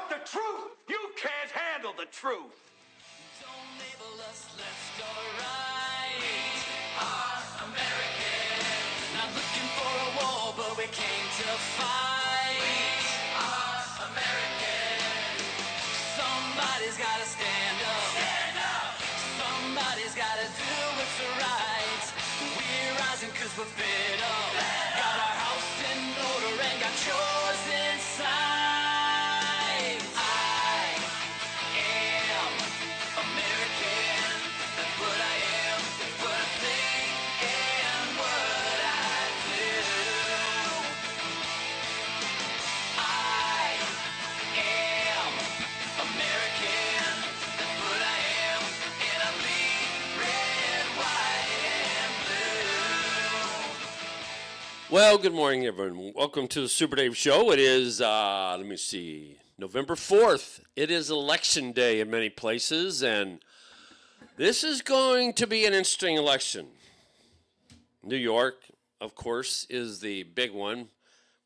want the truth. You can't handle the truth. Don't label us, let's go right. Our American. Not looking for a war, but we came to fight. Our American. Somebody's gotta stand up. Stand up. Somebody's gotta do what's right. We're rising cause we're fed up. Got our house in order and got yours inside. Well, good morning, everyone. Welcome to the Super Dave Show. It is, November 4th. It is Election Day in many places, and this is going to be an interesting election. New York, of course, is the big one,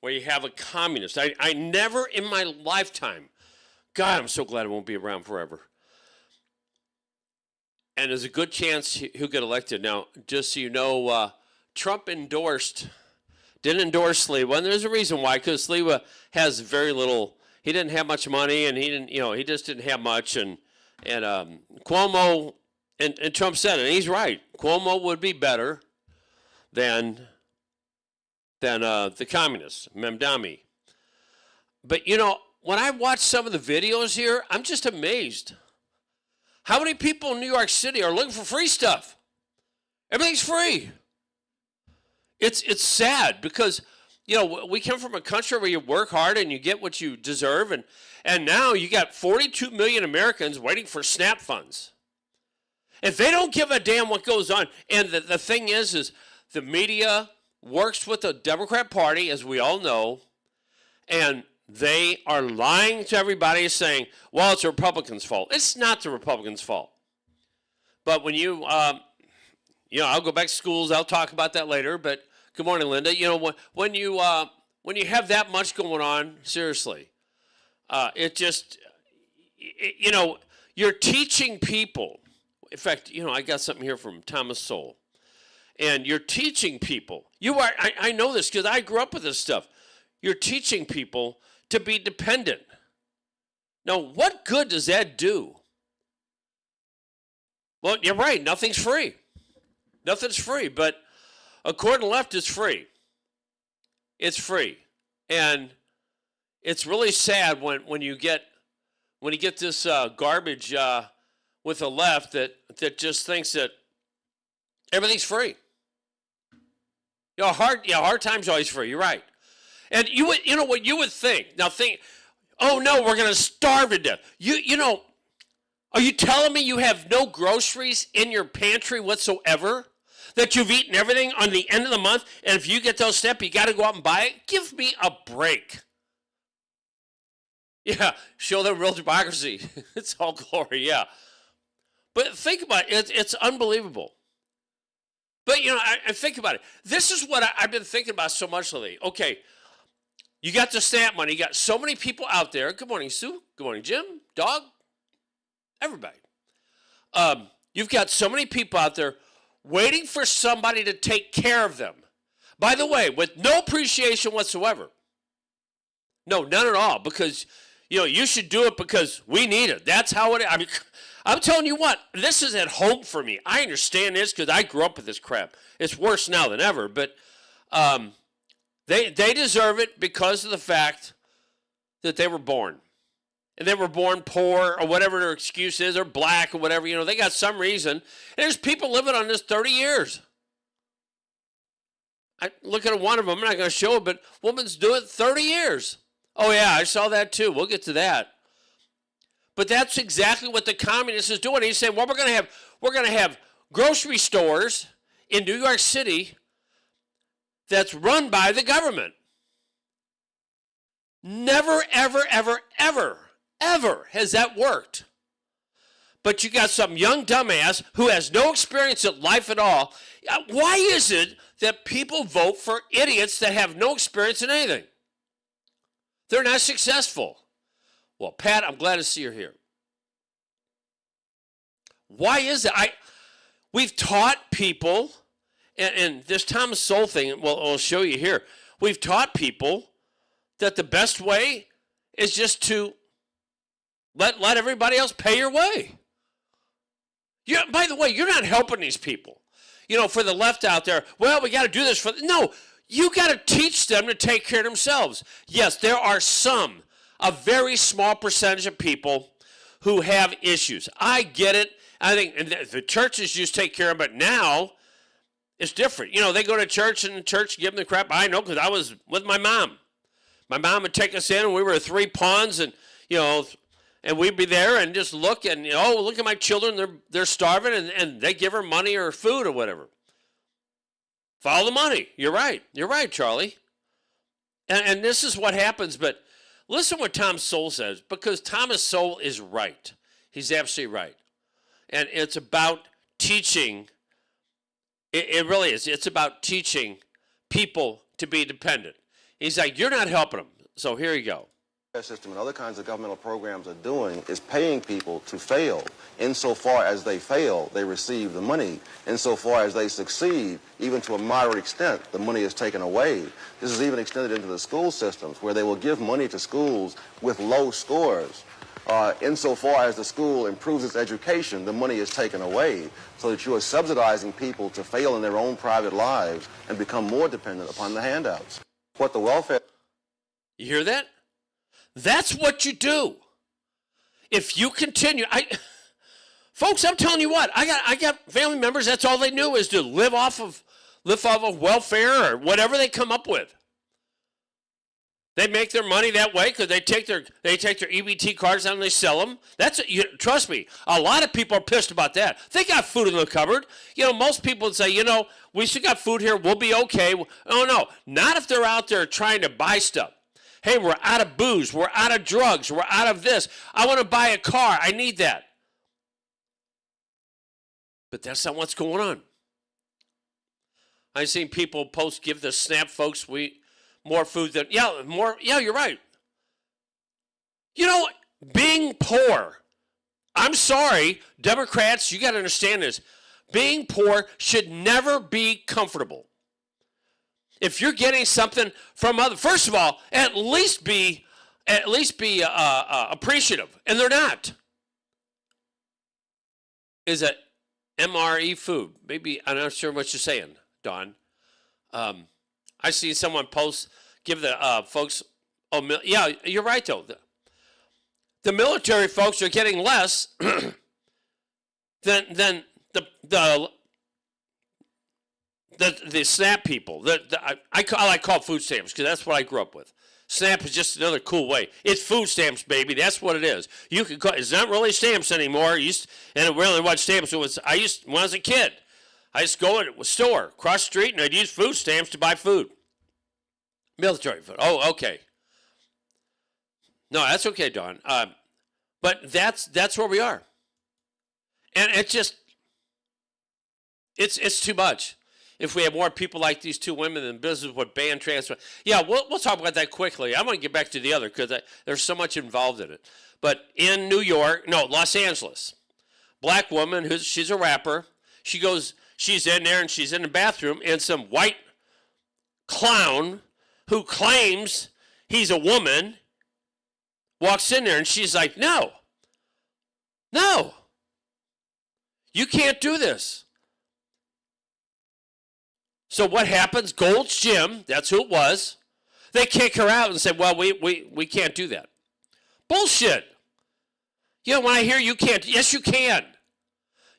where you have a communist. I never in my lifetime, God, I'm so glad it won't be around forever. And there's a good chance he'll get elected. Now, just so you know, Trump didn't endorse Sliwa, and there's a reason why, because Sliwa has very little. He didn't have much money, and he just didn't have much. And Cuomo and Trump said it, and he's right. Cuomo would be better than the communists, Mamdani. But when I watch some of the videos here, I'm just amazed. How many people in New York City are looking for free stuff? Everything's free. It's sad because, we come from a country where you work hard and you get what you deserve. And now you got 42 million Americans waiting for SNAP funds. If they don't give a damn what goes on, and the thing is the media works with the Democrat Party, as we all know, and they are lying to everybody saying, well, it's the Republicans' fault. It's not the Republicans' fault. But when I'll go back to schools, I'll talk about that later, but good morning, Linda. When you have that much going on, seriously, you're teaching people. In fact, I got something here from Thomas Sowell, and you're teaching people. I know this because I grew up with this stuff. You're teaching people to be dependent. Now, what good does that do? Well, you're right. Nothing's free. Nothing's free, but according to left, it's free. It's free. And it's really sad when you get this garbage with the left that just thinks that everything's free. Hard times always free. You're right. And what you would think. Now oh no, we're gonna starve to death. Are you telling me you have no groceries in your pantry whatsoever? That you've eaten everything on the end of the month, and if you get those SNAP, you got to go out and buy it? Give me a break. Yeah, show them real democracy. It's all glory, yeah. But think about it. It's unbelievable. But, I think about it. This is what I've been thinking about so much lately. Okay, you got the SNAP money. You got so many people out there. Good morning, Sue. Good morning, Jim. Dog. Everybody. You've got so many people out there waiting for somebody to take care of them. By the way, with no appreciation whatsoever. No, none at all. Because, you should do it because we need it. That's how it is. I'm telling you what, this is at home for me. I understand this because I grew up with this crap. It's worse now than ever. But they deserve it because of the fact that they were born. And they were born poor or whatever their excuse is, or black or whatever. They got some reason. And there's people living on this 30 years. I look at one of them. I'm not going to show it, but woman's doing it 30 years. Oh, yeah, I saw that too. We'll get to that. But that's exactly what the communist is doing. He's saying, well, we're going to have grocery stores in New York City that's run by the government. Never, ever, ever, ever, ever has that worked. But you got some young dumbass who has no experience at life at all. Why is it that people vote for idiots that have no experience in anything? They're not successful. Well, Pat, I'm glad to see you're here. Why is it? We've taught people, and this Thomas Sowell thing, well, I'll show you here. We've taught people that the best way is just to let everybody else pay your way. By the way, you're not helping these people. For the left out there, well, we got to do this for... No, you got to teach them to take care of themselves. Yes, there are a very small percentage of people who have issues. I get it. I think the churches used to take care of them, but now it's different. They go to church and the church give them the crap. I know because I was with my mom. My mom would take us in and we were 3 pawns and, and we'd be there and just look and, look at my children. They're starving and they give her money or food or whatever. Follow the money. You're right. You're right, Charlie. And this is what happens. But listen what Tom Sowell says, because Thomas Sowell is right. He's absolutely right. And it's about teaching. It really is. It's about teaching people to be dependent. He's like, you're not helping them. So here you go. System and other kinds of governmental programs are doing is paying people to fail. Insofar as they fail, they receive the money. Insofar as they succeed, even to a moderate extent, the money is taken away. This is even extended into the school systems, where they will give money to schools with low scores. Insofar as the school improves its education, the money is taken away, so that you are subsidizing people to fail in their own private lives and become more dependent upon the handouts. What the welfare... You hear that? That's what you do. If you continue, folks, I'm telling you what, I got family members, that's all they knew is to live off of welfare or whatever they come up with. They make their money that way because they take their EBT cards out and they sell them. Trust me, a lot of people are pissed about that. They got food in the cupboard. Most people would say, we still got food here, we'll be okay. Oh no, not if they're out there trying to buy stuff. Hey, we're out of booze. We're out of drugs. We're out of this. I want to buy a car. I need that. But that's not what's going on. I've seen people give the SNAP folks more food than, you're right. Being poor, I'm sorry, Democrats, you got to understand this. Being poor should never be comfortable. If you're getting something from others, first of all, at least be appreciative, and they're not. Is it MRE food? Maybe I'm not sure what you're saying, Don. I see someone give the folks. Oh, yeah, you're right though. The military folks are getting less than the SNAP people. I call food stamps because that's what I grew up with. SNAP is just another cool way. It's food stamps, baby. That's what it is. It's not really stamps anymore. And it really was stamps. When I was a kid, I used to go to a store across the street and I'd use food stamps to buy food. Military food. Oh, okay. No, that's okay, Don. But that's where we are. And it's too much. If we have more people like these two women in business would ban transfer. Yeah, we'll talk about that quickly. I want to get back to the other because there's so much involved in it. But in Los Angeles, black woman, she's a rapper. She's in there and she's in the bathroom and some white clown who claims he's a woman walks in there and she's like, no, you can't do this. So what happens? Gold's Gym, that's who it was. They kick her out and say, well, we can't do that. Bullshit. When I hear you can't, yes, you can.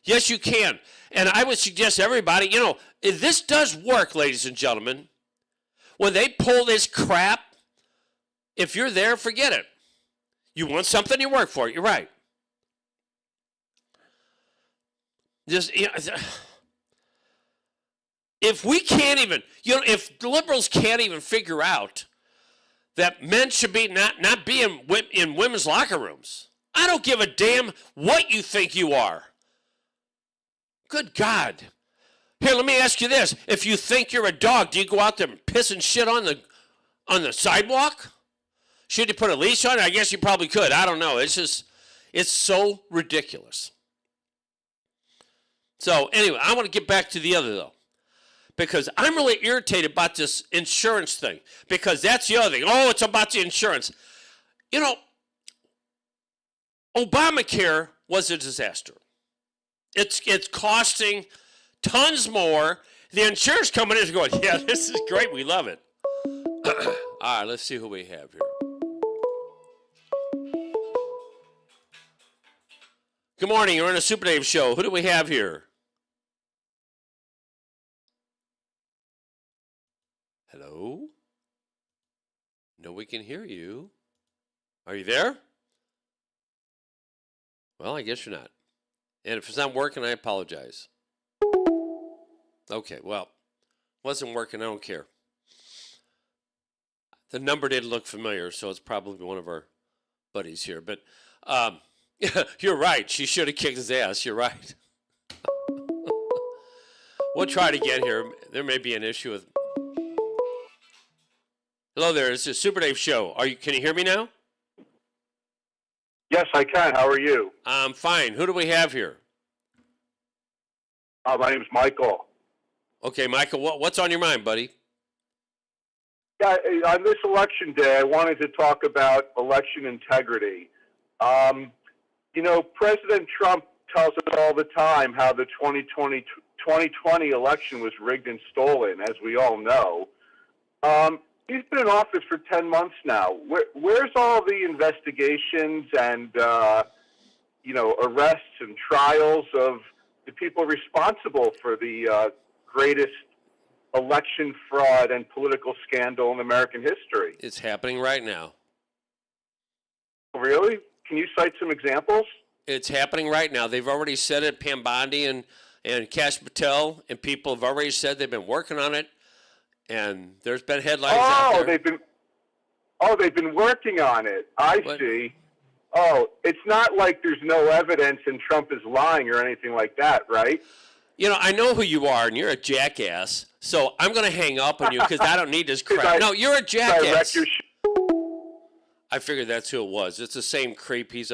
Yes, you can. And I would suggest everybody, if this does work, ladies and gentlemen, when they pull this crap, if you're there, forget it. You want something, you work for it. You're right. If we can't even, if the liberals can't even figure out that men should be not be in women's locker rooms, I don't give a damn what you think you are. Good God. Here, let me ask you this. If you think you're a dog, do you go out there and piss and shit on the sidewalk? Should you put a leash on it? I guess you probably could. I don't know. It's so ridiculous. So anyway, I want to get back to the other, though, because I'm really irritated about this insurance thing, because that's the other thing. Oh, it's about the insurance. You know, Obamacare was a disaster. It's costing tons more. The insurance companies are going, yeah, this is great. We love it. All right, let's see who we have here. Good morning. You're on a Super Dave show. Who do we have here? Hello? No, we can hear you. Are you there? Well, I guess you're not. And if it's not working, I apologize. Okay, well, wasn't working. I don't care. The number did look familiar, so it's probably one of our buddies here. But you're right. She should have kicked his ass. You're right. We'll try it again here. There may be an issue with... Hello there. It's the Super Dave show. Can you hear me now? Yes, I can. How are you? I'm fine. Who do we have here? My name's Michael. Okay, Michael, what's on your mind, buddy? Yeah, on this election day, I wanted to talk about election integrity. You know, President Trump tells us all the time how the 2020 election was rigged and stolen, as we all know. He's been in office for 10 months now. Where's all the investigations and, arrests and trials of the people responsible for the greatest election fraud and political scandal in American history? It's happening right now. Really? Can you cite some examples? It's happening right now. They've already said it, Pam Bondi and Kash Patel, and people have already said they've been working on it. And there's been headlines out there. They've been working on it. I see. Oh, it's not like there's no evidence and Trump is lying or anything like that, right? You know, I know who you are, and you're a jackass. So I'm going to hang up on you because I don't need this crap. No, you're a jackass. I figured that's who it was. It's the same creep. He's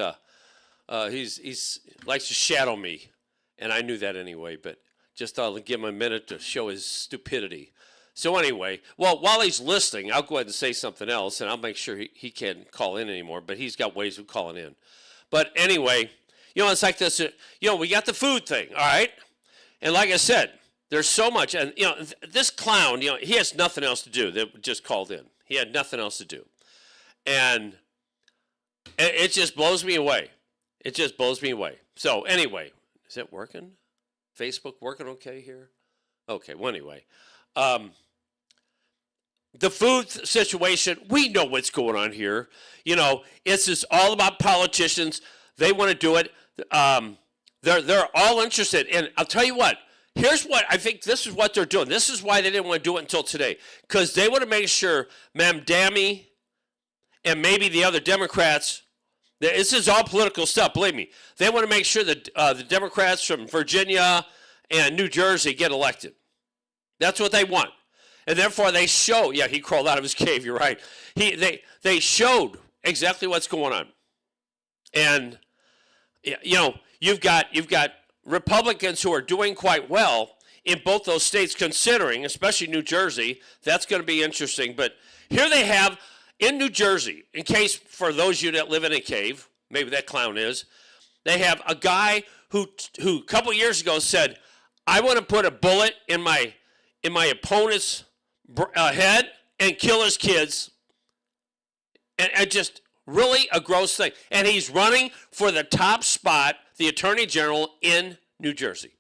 likes to shadow me, and I knew that anyway. But just thought I'd give him a minute to show his stupidity. So anyway, well, while he's listening, I'll go ahead and say something else, and I'll make sure he can't call in anymore, but he's got ways of calling in. But anyway, it's like this, we got the food thing, all right? And like I said, there's so much, and, this clown, he has nothing else to do that just called in. He had nothing else to do. And it just blows me away. It just blows me away. So anyway, is it working? Facebook working okay here? Okay, well, anyway. The food situation, we know what's going on here. It's just all about politicians. They want to do it. They're all interested. And I'll tell you what, here's what I think this is what they're doing. This is why they didn't want to do it until today. Because they want to make sure Mamdani and maybe the other Democrats, this is all political stuff, believe me. They want to make sure that the Democrats from Virginia and New Jersey get elected. That's what they want. And therefore they show, yeah, he crawled out of his cave, you're right. They showed exactly what's going on. And, you've got Republicans who are doing quite well in both those states, considering, especially New Jersey, that's going to be interesting. But here they have, in New Jersey, in case for those of you that live in a cave, maybe that clown is, they have a guy who a couple years ago said, I want to put a bullet in my opponent's head and kill his kids, and just really a gross thing. And he's running for the top spot, the Attorney General in New Jersey.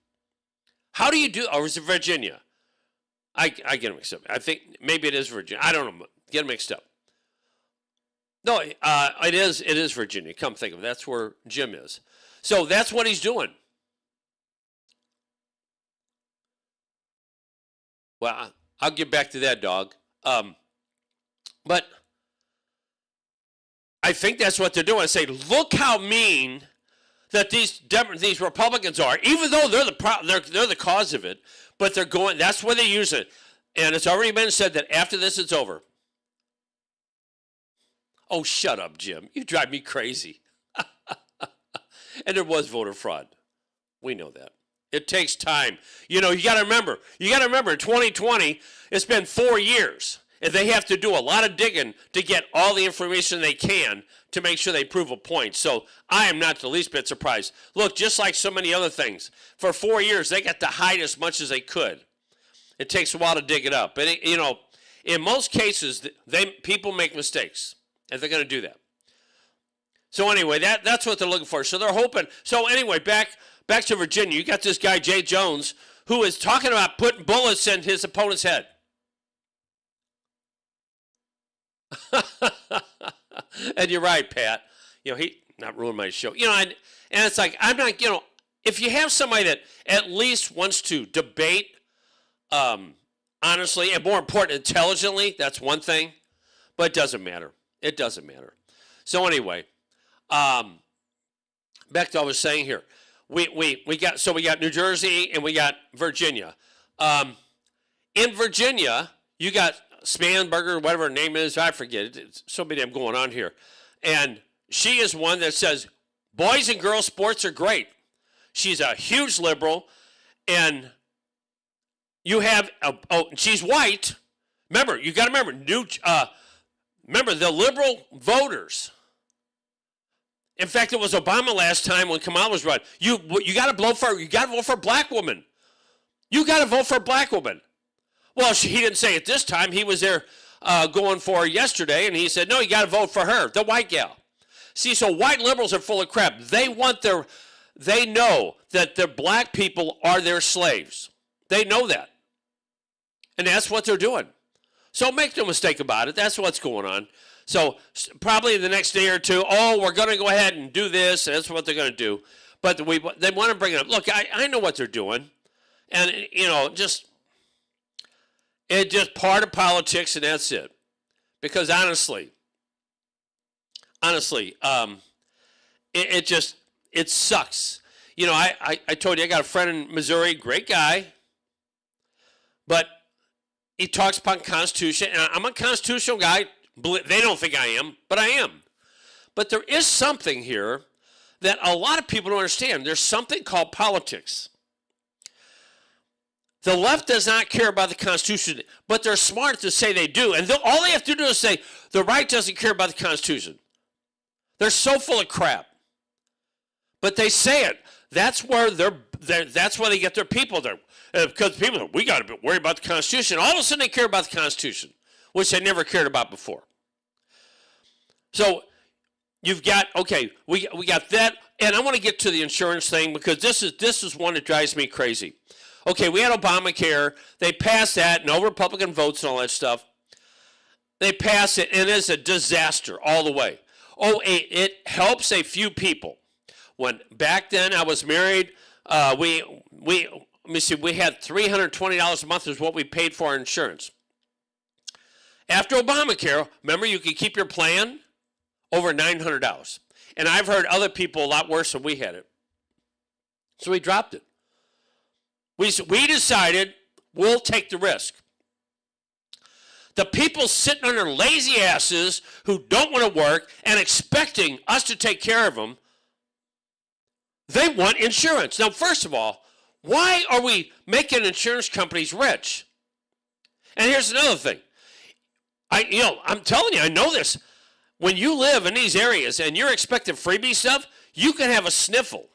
How do you do, or is it Virginia? I get it mixed up. I think maybe it is Virginia. I don't know. Get it mixed up. No, it is Virginia. Come think of it. That's where Jim is. So that's what he's doing. Well, I'll get back to that, dog. But I think that's what they're doing. I say, look how mean that these Republicans are, even though they're the cause of it. But they're going. That's where they use it, and it's already been said that after this, it's over. Oh, shut up, Jim. You drive me crazy. And there was voter fraud. We know that. It takes time. You know, you got to remember, in 2020, it's been 4 years. And they have to do a lot of digging to get all the information they can to make sure they prove a point. So I am not the least bit surprised. Look, just like so many other things, for 4 years, they got to hide as much as they could. It takes a while to dig it up. But, you know, in most cases, people make mistakes, and they're going to do that. So anyway, that's what they're looking for. So they're hoping. So anyway, back to Virginia. You got this guy, Jay Jones, who is talking about putting bullets in his opponent's head. And you're right, Pat. You know, he not ruin my show. You know, and it's like, I'm not, you know, if you have somebody that at least wants to debate honestly and more important, intelligently, that's one thing. But it doesn't matter. It doesn't matter. So anyway, back to what I was saying here. We got New Jersey and we got Virginia. In Virginia, you got Spanberger, whatever her name is, I forget. It's so many of them going on here. And she is one that says boys and girls sports are great. She's a huge liberal, and you have she's white. Remember, you got to remember remember the liberal voters. In fact, it was Obama last time when Kamala was running. You got to vote for a black woman. You got to vote for a black woman. Well, he didn't say it this time. He was there going for her yesterday, and he said, no, you got to vote for her, the white gal. See, so white liberals are full of crap. They know that the black people are their slaves. They know that. And that's what they're doing. So make no mistake about it. That's what's going on. So probably the next day or two, we're going to go ahead and do this, and that's what they're going to do. But they want to bring it up. Look, I know what they're doing. And, you know, it's just part of politics, and that's it. Because honestly, it sucks. You know, I told you I got a friend in Missouri, great guy, but he talks about Constitution, and I'm a constitutional guy. They don't think I am, but I am. But there is something here that a lot of people don't understand. There's something called politics. The left does not care about the Constitution, but they're smart to say they do. And all they have to do is say the right doesn't care about the Constitution. They're so full of crap. But they say it. That's where that's where they get their people there. Because people, we got to worry about the Constitution. All of a sudden they care about the Constitution, which they never cared about before. So you've got, okay, we got that. And I want to get to the insurance thing because this is one that drives me crazy. Okay, we had Obamacare. They passed that, no Republican votes and all that stuff. They passed it, and it's a disaster all the way. It helps a few people. When back then I was married, we had $320 a month is what we paid for our insurance. After Obamacare, remember you could keep your plan over $900. And I've heard other people a lot worse than we had it. So we dropped it. We decided we'll take the risk. The people sitting on their lazy asses who don't want to work and expecting us to take care of them, they want insurance. Now, first of all, why are we making insurance companies rich? And here's another thing. I'm telling you, I know this. When you live in these areas and you're expecting freebie stuff, you can have a sniffle.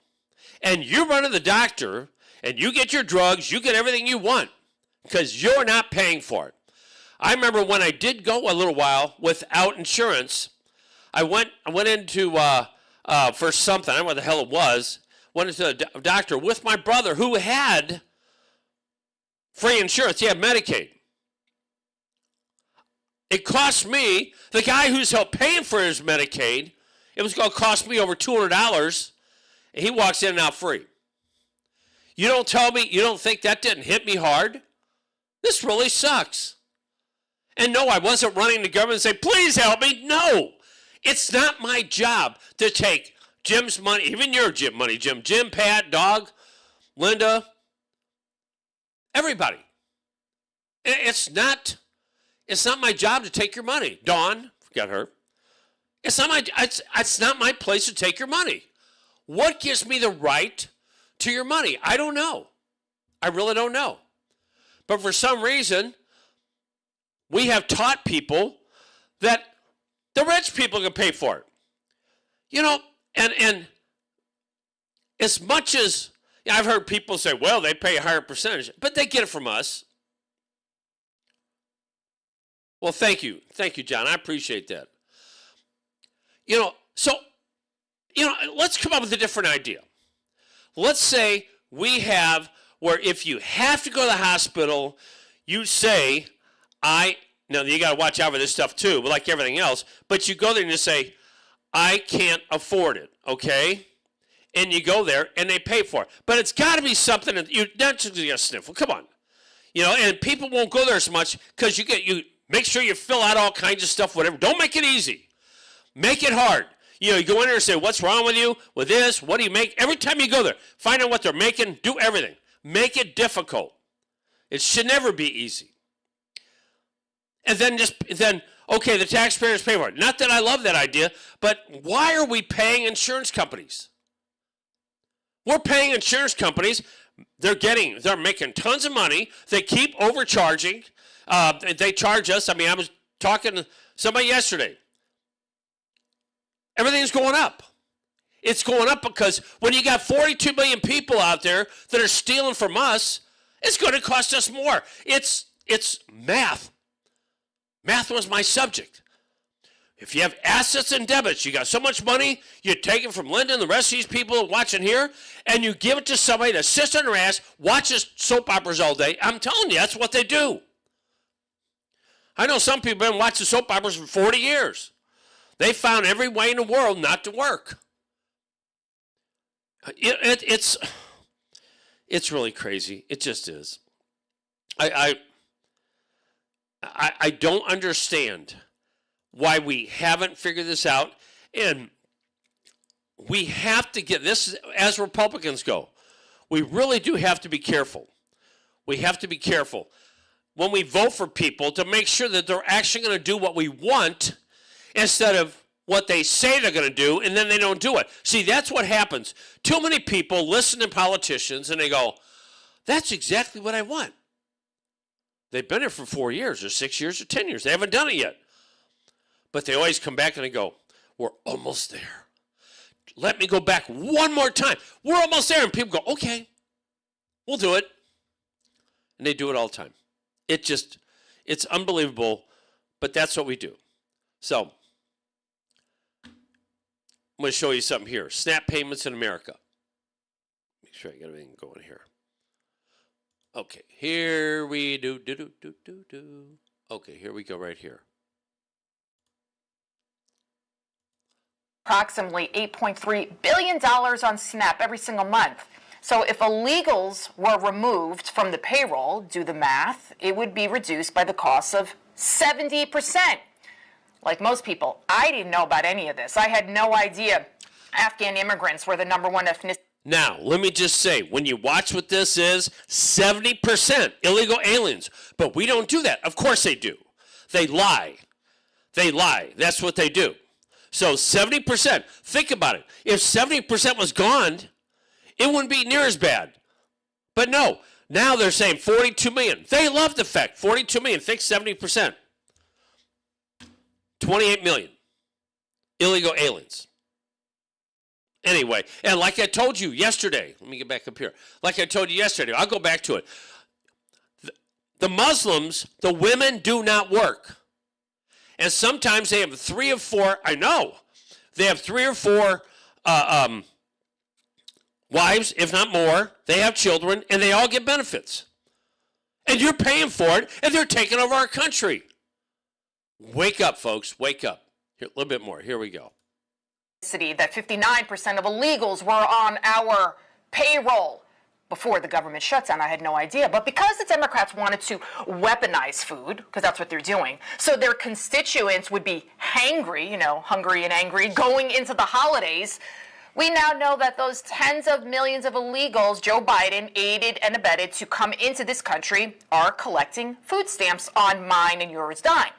And you run to the doctor and you get your drugs, you get everything you want because you're not paying for it. I remember when I did go a little while without insurance, I went into, for something, I don't know what the hell it was, went into the doctor with my brother who had free insurance. He had Medicaid. It cost me, the guy who's helped paying for his Medicaid, it was going to cost me over $200, and he walks in and out free. You don't tell me, you don't think that didn't hit me hard? This really sucks. And no, I wasn't running to government and say, please help me. No, it's not my job to take Jim's money, even your Jim money, Jim, Pat, Dog, Linda, everybody. It's not my job to take your money. Dawn, forgot her. It's not my place to take your money. What gives me the right to your money? I don't know. I really don't know. But for some reason, we have taught people that the rich people can pay for it. You know, and as much as I've heard people say, well, they pay a higher percentage, but they get it from us. Well, thank you. Thank you, John. I appreciate that. You know, so, you know, let's come up with a different idea. Let's say we have where if you have to go to the hospital, you say, now you got to watch out for this stuff too, but like everything else, but you go there and you say, I can't afford it, okay? And you go there and they pay for it. But it's got to be something that you're not just going to sniffle. Come on. You know, and people won't go there as much because you make sure you fill out all kinds of stuff, whatever. Don't make it easy. Make it hard. You know, you go in there and say, what's wrong with you with this? What do you make? Every time you go there, find out what they're making, do everything. Make it difficult. It should never be easy. And then okay, the taxpayers pay for it. Not that I love that idea, but why are we paying insurance companies? We're paying insurance companies. They're making tons of money. They keep overcharging. They charge us. I mean, I was talking to somebody yesterday. Everything's going up. It's going up because when you got 42 million people out there that are stealing from us, it's going to cost us more. It's math. Math was my subject. If you have assets and debits, you got so much money, you take it from Linda and the rest of these people watching here, and you give it to somebody that sits on their ass, watches soap operas all day. I'm telling you, that's what they do. I know some people have been watching soap operas for 40 years. They found every way in the world not to work. It's really crazy. It just is. I don't understand why we haven't figured this out, and we have to get this as Republicans go. We really do have to be careful. We have to be careful when we vote for people to make sure that they're actually going to do what we want instead of what they say they're going to do, and then they don't do it. See, that's what happens. Too many people listen to politicians, and they go, that's exactly what I want. They've been here for 4 years or 6 years or 10 years. They haven't done it yet. But they always come back and they go, we're almost there. Let me go back one more time. We're almost there. And people go, okay, we'll do it. And they do it all the time. It's unbelievable, but that's what we do. So, I'm going to show you something here. SNAP payments in America. Make sure I get everything going here. Okay, here we do. Okay, here we go right here. Approximately $8.3 billion on SNAP every single month. So if illegals were removed from the payroll, do the math, it would be reduced by the cost of 70%. Like most people, I didn't know about any of this. I had no idea Afghan immigrants were the #1 ethnicity. Now, let me just say, when you watch what this is, 70% illegal aliens. But we don't do that. Of course they do. They lie. They lie. That's what they do. So 70%, think about it. If 70% was gone, it wouldn't be near as bad. But no, now they're saying 42 million. They love the fact, 42 million, think 70%. 28 million illegal aliens. Anyway, and like I told you yesterday, let me get back up here. Like I told you yesterday, I'll go back to it. The Muslims, the women do not work. And sometimes they have 3 or 4, I know, they have 3 or 4 wives, if not more. They have children, and they all get benefits. And you're paying for it, and they're taking over our country. Wake up, folks. Wake up. Here, a little bit more. Here we go. That 59% of illegals were on our payroll before the government shutdown. I had no idea. But because the Democrats wanted to weaponize food, because that's what they're doing, so their constituents would be hangry, hungry and angry, going into the holidays, we now know that those tens of millions of illegals Joe Biden aided and abetted to come into this country are collecting food stamps on mine and yours dime.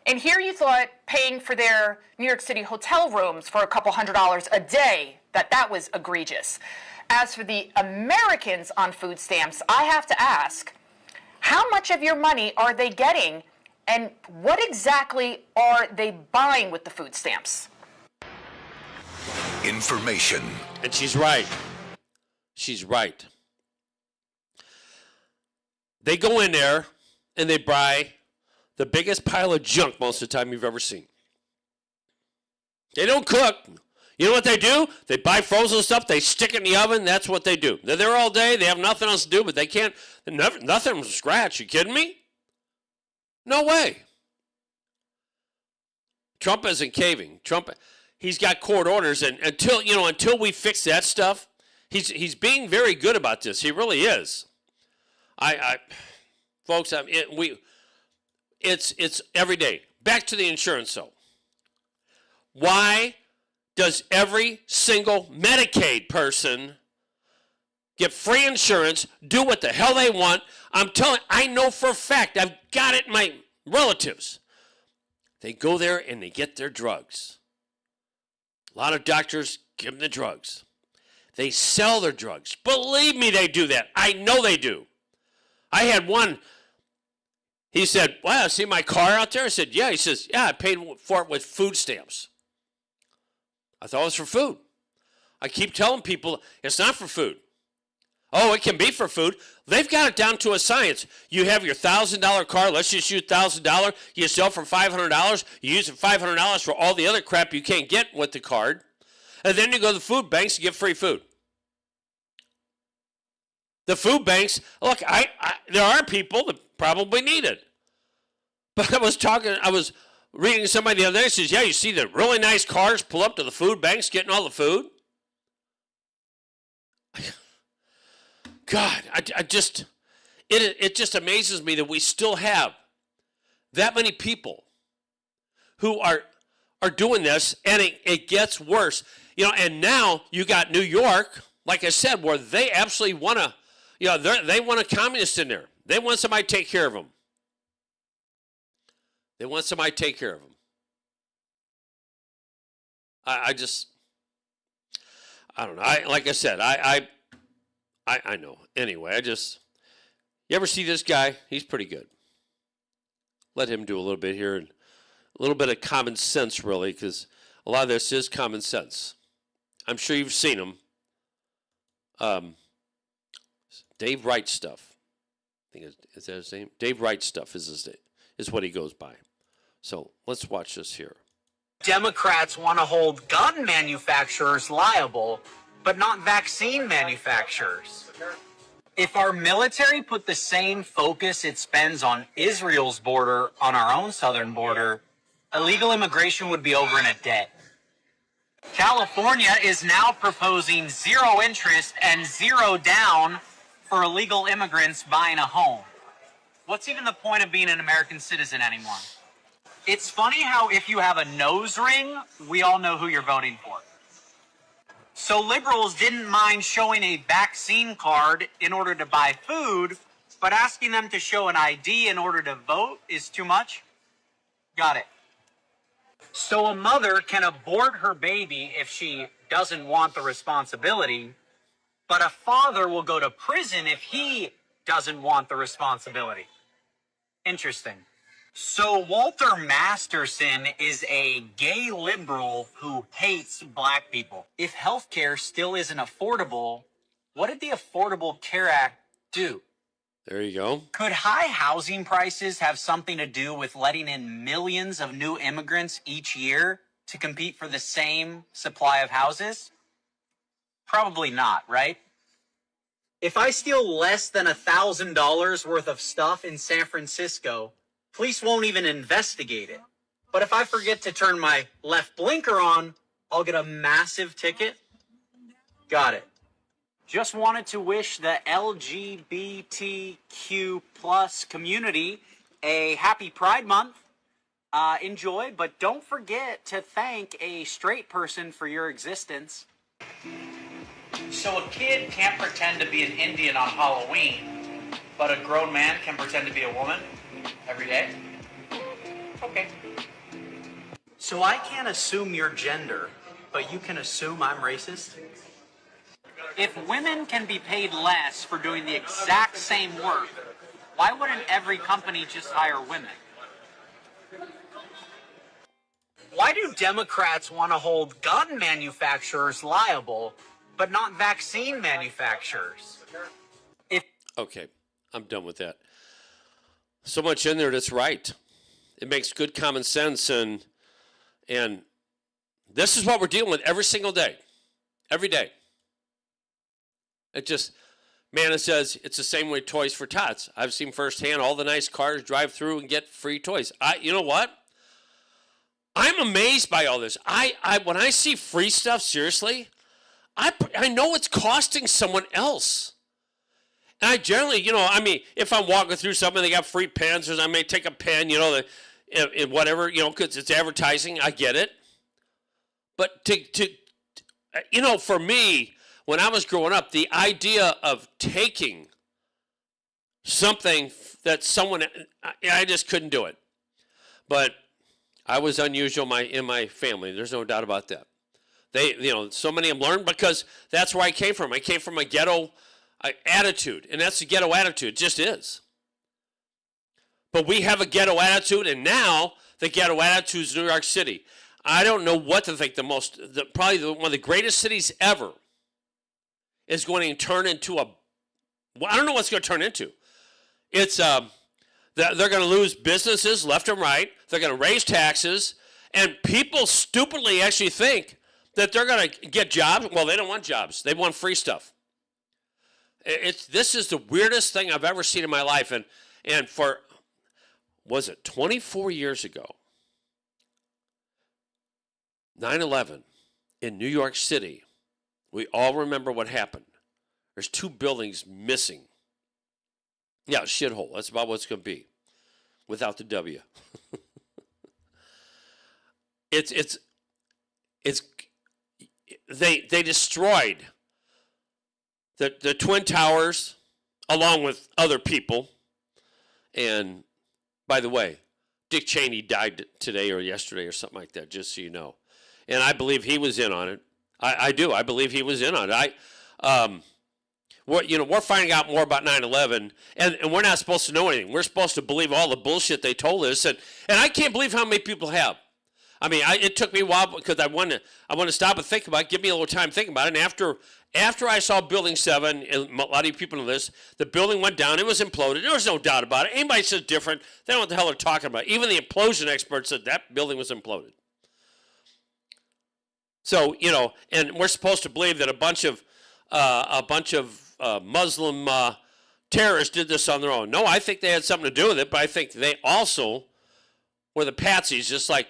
And here you thought paying for their New York City hotel rooms for a couple $100s a day, that was egregious. As for the Americans on food stamps, I have to ask, how much of your money are they getting, and what exactly are they buying with the food stamps? Information. And she's right. She's right. They go in there and they buy the biggest pile of junk most of the time you've ever seen. They don't cook. You know what they do? They buy frozen stuff, they stick it in the oven, that's what they do. They're there all day, they have nothing else to do, but they can't, nothing from scratch. You kidding me? No way. Trump isn't caving. Trump, he's got court orders, and until we fix that stuff, he's being very good about this. He really is. Folks, it's every day. Back to the insurance, though. Why does every single Medicaid person get free insurance, do what the hell they want? I know for a fact, I've got it in my relatives. They go there and they get their drugs. A lot of doctors give them the drugs. They sell their drugs. Believe me, they do that. I know they do. I had one. He said, wow, see my car out there? I said, yeah. He says, yeah, I paid for it with food stamps. I thought it was for food. I keep telling people it's not for food. Oh, it can be for food. They've got it down to a science. You have your $1,000 car. Let's just use $1,000. You sell for $500. You use it $500 for all the other crap you can't get with the card. And then you go to the food banks and get free food. The food banks, look, there are people that probably need it. But I was reading somebody the other day, says, yeah, you see the really nice cars pull up to the food banks getting all the food? God, it just amazes me that we still have that many people who are doing this, and it gets worse. And now you got New York, like I said, where they absolutely want to, they want a communist in there. They want somebody to take care of them. They want somebody to take care of them. I don't know. Like I said, I know. Anyway, you ever see this guy? He's pretty good. Let him do a little bit here, and a little bit of common sense, really, because a lot of this is common sense. I'm sure you've seen him. Dave Wright Stuff. I think is that his name? Dave Wright Stuff is what he goes by. So let's watch this here. Democrats want to hold gun manufacturers liable, but not vaccine manufacturers. If our military put the same focus it spends on Israel's border on our own southern border, illegal immigration would be over in a day. California is now proposing 0 interest and 0 down for illegal immigrants buying a home. What's even the point of being an American citizen anymore? It's funny how if you have a nose ring, we all know who you're voting for. So liberals didn't mind showing a vaccine card in order to buy food, but asking them to show an ID in order to vote is too much? Got it. So a mother can abort her baby if she doesn't want the responsibility, but a father will go to prison if he doesn't want the responsibility. Interesting. So Walter Masterson is a gay liberal who hates black people. If healthcare still isn't affordable, what did the Affordable Care Act do? There you go. Could high housing prices have something to do with letting in millions of new immigrants each year to compete for the same supply of houses? Probably not, right? If I steal less than $1,000 worth of stuff in San Francisco, police won't even investigate it. But if I forget to turn my left blinker on, I'll get a massive ticket. Got it. Just wanted to wish the LGBTQ plus community a happy Pride Month. Enjoy, but don't forget to thank a straight person for your existence. So a kid can't pretend to be an Indian on Halloween, but a grown man can pretend to be a woman every day? Okay. So I can't assume your gender, but you can assume I'm racist? If women can be paid less for doing the exact same work, why wouldn't every company just hire women? Why do Democrats want to hold gun manufacturers liable, but not vaccine manufacturers? Okay, I'm done with that. So much in there that's right. It makes good common sense, and this is what we're dealing with every single day. Every day. It just, man, it says it's the same way Toys for Tots. I've seen firsthand all the nice cars drive through and get free toys. You know what? I'm amazed by all this. When I see free stuff, seriously, I know it's costing someone else. And I generally, if I'm walking through something, they got free pens, or I may take a pen, whatever, because it's advertising. I get it. But for me, when I was growing up, the idea of taking something that someone, I just couldn't do it. But I was unusual in my family. There's no doubt about that. So many of them learned because that's where I came from. I came from a ghetto attitude, and that's the ghetto attitude. It just is. But we have a ghetto attitude, and now the ghetto attitude is New York City. I don't know what to think. Probably one of the greatest cities ever is going to turn into I don't know what it's going to turn into. It's they're going to lose businesses left and right. They're going to raise taxes, and people stupidly actually think that they're going to get jobs. Well, they don't want jobs. They want free stuff. This is the weirdest thing I've ever seen in my life, and for, was it 24 years ago, 9/11 in New York City, we all remember what happened. There's 2 buildings missing. Yeah, shithole. That's about what it's going to be without the W. They destroyed the Twin Towers along with other people. And by the way, Dick Cheney died today or yesterday or something like that, just so you know. And I believe he was in on it. I do. I believe he was in on it. We're finding out more about 9/11, and we're not supposed to know anything. We're supposed to believe all the bullshit they told us, and I can't believe how many people have. I mean, it took me a while because I want to stop and think about it, give me a little time thinking about it. And after I saw Building 7, and a lot of you people know this, the building went down. It was imploded. There was no doubt about it. Anybody says different, they don't know what the hell they're talking about. Even the implosion experts said that building was imploded. So, and we're supposed to believe that a bunch of Muslim terrorists did this on their own. No, I think they had something to do with it, but I think they also were the patsies, just like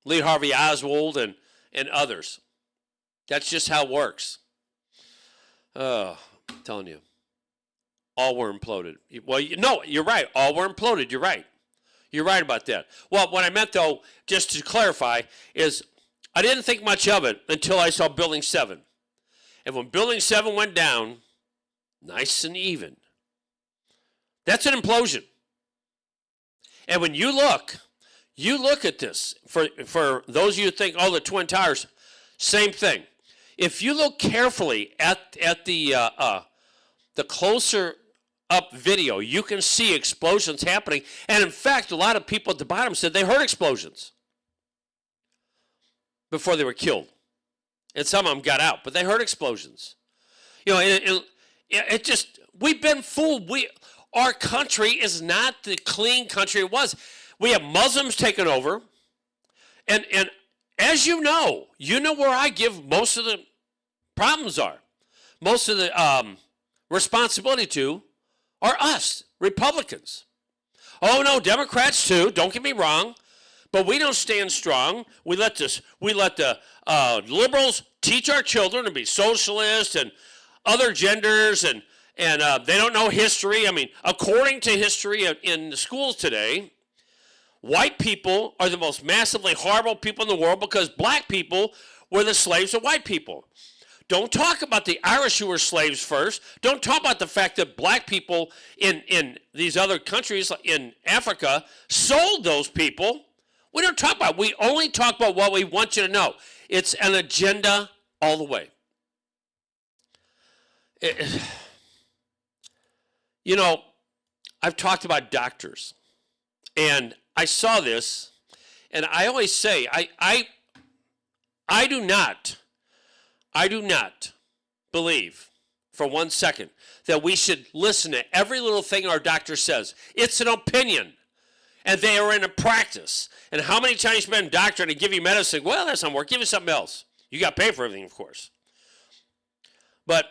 Lee Harvey Oswald and others. That's just how it works. I'm telling you. All were imploded. Well, no, you're right. All were imploded. You're right. You're right about that. Well, what I meant, though, just to clarify, is I didn't think much of it until I saw Building 7. And when Building 7 went down, nice and even, that's an implosion. And when you look at this, for those of you who think, oh, the Twin Towers, same thing. If you look carefully at the closer up video, you can see explosions happening. And in fact, a lot of people at the bottom said they heard explosions before they were killed. And some of them got out, but they heard explosions. It just, we've been fooled. Our country is not the clean country it was. We have Muslims taking over. And as you know where I give most of the problems are. Most of the responsibility to are us, Republicans. Oh no, Democrats too, don't get me wrong. But we don't stand strong. We let the liberals teach our children to be socialist and other genders, and they don't know history. I mean, according to history in the schools today, white people are the most massively horrible people in the world because black people were the slaves of white people. Don't talk about the Irish who were slaves first. Don't talk about the fact that black people in these other countries in Africa sold those people. We don't talk about it. We only talk about what we want you to know. It's an agenda all the way. You know, I've talked about doctors, and I saw this, and I always say, I do not believe for 1 second that we should listen to every little thing our doctor says. It's an opinion, and they are in a practice. And how many times you've been a doctor and they give you medicine? Well, that's not work. Give you something else. You got to pay for everything, of course. But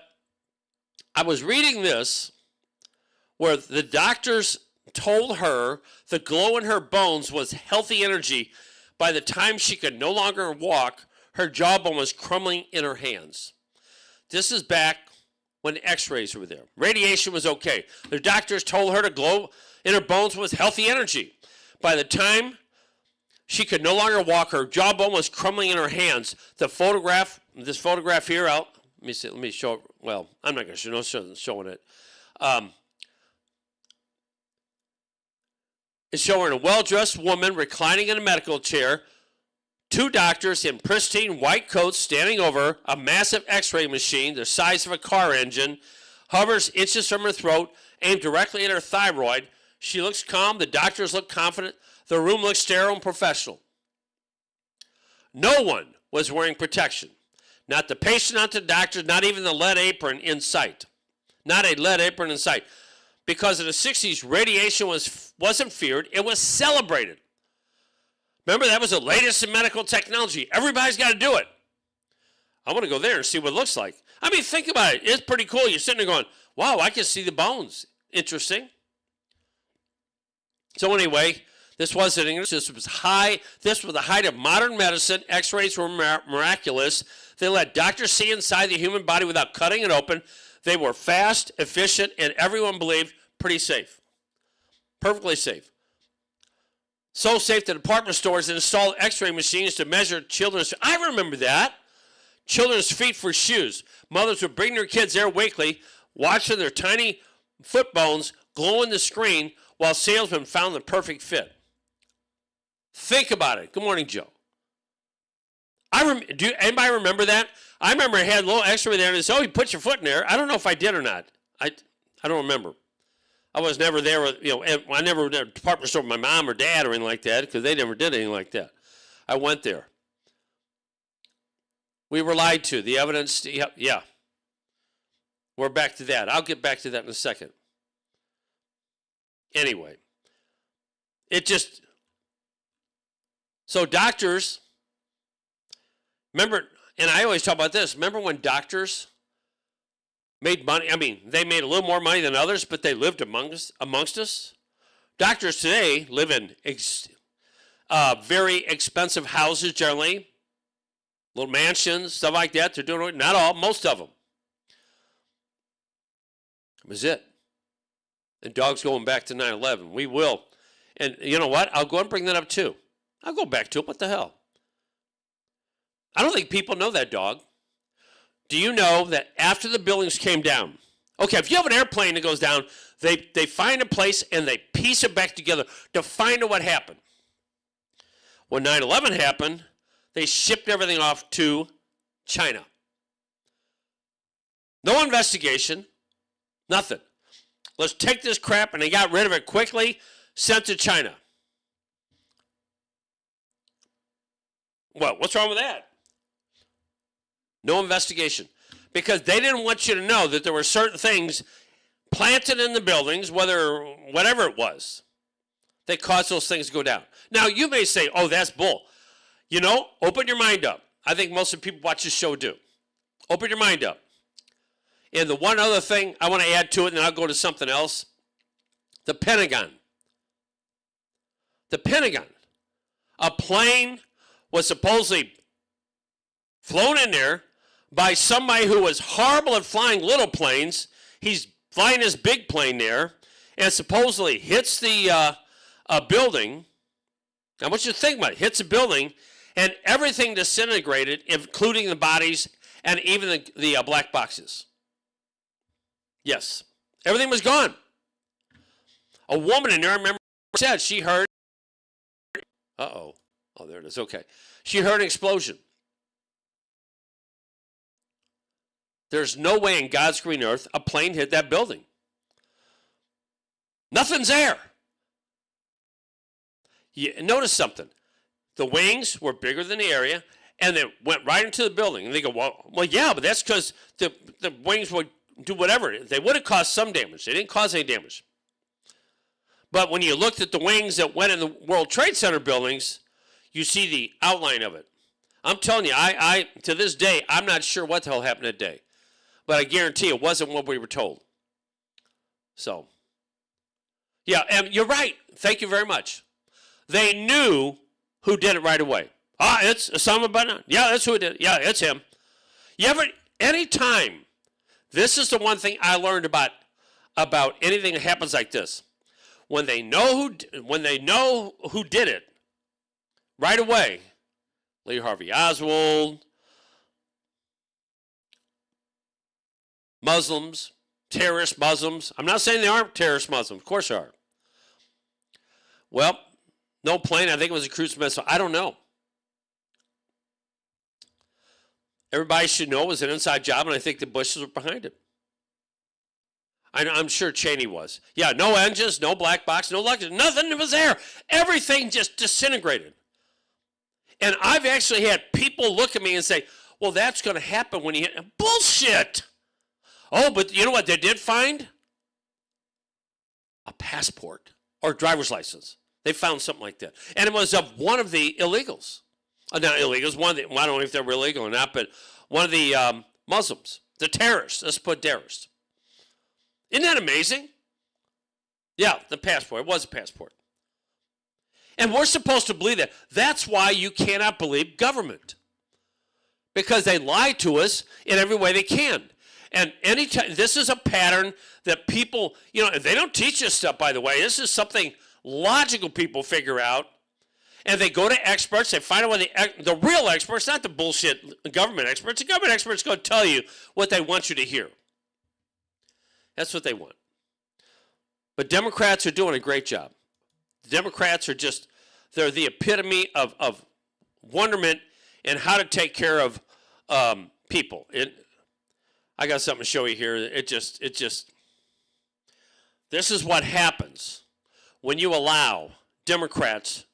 I was reading this where the doctors told her the glow in her bones was healthy energy. By the time she could no longer walk, her jawbone was crumbling in her hands. This is back when x-rays were there. Radiation was okay. The doctors told her the glow in her bones was healthy energy. By the time she could no longer walk, her jawbone was crumbling in her hands. The photograph, this photograph here, let me show it. Well, I'm not going to show showing it. It's showing a well-dressed woman reclining in a medical chair, 2 doctors in pristine white coats standing over a massive x-ray machine the size of a car engine, hovers inches from her throat, aimed directly at her thyroid. She looks calm. The doctors look confident. The room looks sterile and professional. No one was wearing protection. Not the patient, not the doctor, not even the lead apron in sight. Not a lead apron in sight. Because in the 60s, radiation wasn't feared, it was celebrated. Remember, that was the latest in medical technology. Everybody's got to do it. I want to go there and see what it looks like. I mean, think about it. It's pretty cool. You're sitting there going, wow, I can see the bones. Interesting. So anyway, this wasn't English. This was the height of modern medicine. X-rays were miraculous. They let doctors see inside the human body without cutting it open. They were fast, efficient, and everyone believed pretty safe. Perfectly safe. So safe that department stores installed x-ray machines to measure children's. I remember that. Children's feet for shoes. Mothers would bring their kids there weekly, watching their tiny foot bones glow in the screen while salesmen found the perfect fit. Think about it. Good morning, Joe. Do anybody remember that? I remember I had a little x-ray there, and it said, oh, you put your foot in there. I don't know if I did or not. I don't remember. I was never there with, I never went to a department store with my mom or dad or anything like that because they never did anything like that. I went there. We were lied to. The evidence, yeah. We're back to that. I'll get back to that in a second. Anyway, so doctors, remember, and I always talk about this, remember when doctors made money? I mean, they made a little more money than others, but they lived amongst us. Doctors today live in very expensive houses generally, little mansions, stuff like that. They're doing, not all, most of them. That was it. And dogs going back to 9/11. We will. And you know what? I'll go and bring that up too. I'll go back to it. What the hell? I don't think people know that, dog. Do you know that after the buildings came down, okay, if you have an airplane that goes down, they find a place and they piece it back together to find out what happened. When 9/11 happened, they shipped everything off to China. No investigation, nothing. Let's take this crap, and they got rid of it quickly, sent to China. Well, what's wrong with that? No investigation. Because they didn't want you to know that there were certain things planted in the buildings, whatever it was, that caused those things to go down. Now, you may say, oh, that's bull. You know, open your mind up. I think most of the people watch this show do. Open your mind up. And the one other thing I want to add to it, and then I'll go to something else. The Pentagon. The Pentagon. A plane was supposedly flown in there by somebody who was horrible at flying little planes. He's flying his big plane there and supposedly hits the building. I want you to think about it. Hits a building and everything disintegrated, including the bodies and even the black boxes. Yes. Everything was gone. A woman in there, I remember, said she heard, uh-oh, Oh, there it is. Okay. She heard an explosion. There's no way in God's green earth a plane hit that building. Nothing's there. Notice something. The wings were bigger than the area, and they went right into the building. And they go, well, yeah, but that's because the wings would do whatever. They would have caused some damage. They didn't cause any damage. But when you looked at the wings that went in the World Trade Center buildings, you see the outline of it. I'm telling you, I to this day, I'm not sure what the hell happened that day. But I guarantee it wasn't what we were told. So, yeah, and you're right. Thank you very much. They knew who did it right away. It's Osama bin Laden. Yeah, that's who did it. Yeah, it's him. Anytime, this is the one thing I learned about anything that happens like this. When they know who did it right away, Lee Harvey Oswald, Muslims, terrorist Muslims. I'm not saying they aren't terrorist Muslims. Of course they are. Well, no plane. I think it was a cruise missile. I don't know. Everybody should know it was an inside job, and I think the Bushes were behind it. I'm sure Cheney was. Yeah, no engines, no black box, no luggage, nothing was there. Everything just disintegrated. And I've actually had people look at me and say, well, that's going to happen when you hit. Bullshit! Oh, but you know what they did find? A passport or driver's license. They found something like that. And it was of one of the illegals. Not illegals, I don't know if they were illegal or not, but one of the Muslims, the terrorists. Let's put terrorists. Isn't that amazing? Yeah, the passport. It was a passport. And we're supposed to believe that. That's why you cannot believe government. Because they lie to us in every way they can. And anytime, this is a pattern that people, they don't teach us stuff, by the way. This is something logical people figure out. And they go to experts. They find out what the real experts, not the bullshit government experts. The government experts go tell you what they want you to hear. That's what they want. But Democrats are doing a great job. The Democrats are they're the epitome of wonderment and how to take care of people. I got something to show you here. This is what happens when you allow Democrats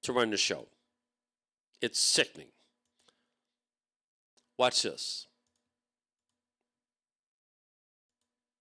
to run the show. It's sickening. Watch this.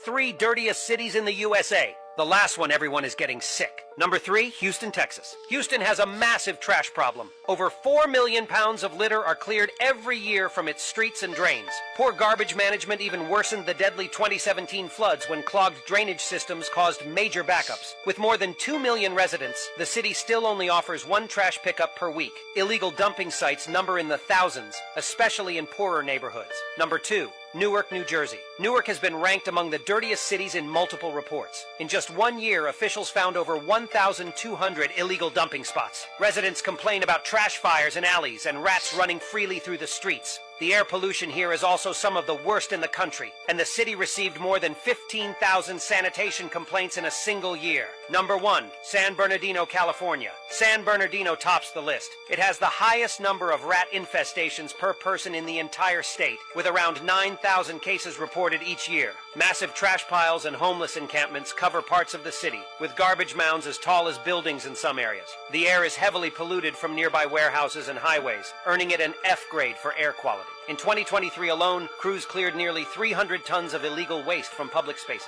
3 dirtiest cities in the USA. The last one, everyone is getting sick. Number 3, Houston, Texas. Houston has a massive trash problem. Over 4 million pounds of litter are cleared every year from its streets and drains. Poor garbage management even worsened the deadly 2017 floods when clogged drainage systems caused major backups. With more than 2 million residents, the city still only offers 1 trash pickup per week. Illegal dumping sites number in the thousands, especially in poorer neighborhoods. Number 2, Newark, New Jersey. Newark has been ranked among the dirtiest cities in multiple reports. In just 1 year, officials found over 1,200 illegal dumping spots. Residents complain about trash fires in alleys and rats running freely through the streets. The air pollution here is also some of the worst in the country, and the city received more than 15,000 sanitation complaints in a single year. Number 1, San Bernardino, California. San Bernardino tops the list. It has the highest number of rat infestations per person in the entire state, with around 9,000 cases reported each year. Massive trash piles and homeless encampments cover parts of the city, with garbage mounds as tall as buildings in some areas. The air is heavily polluted from nearby warehouses and highways, earning it an F grade for air quality. In 2023 alone, crews cleared nearly 300 tons of illegal waste from public spaces.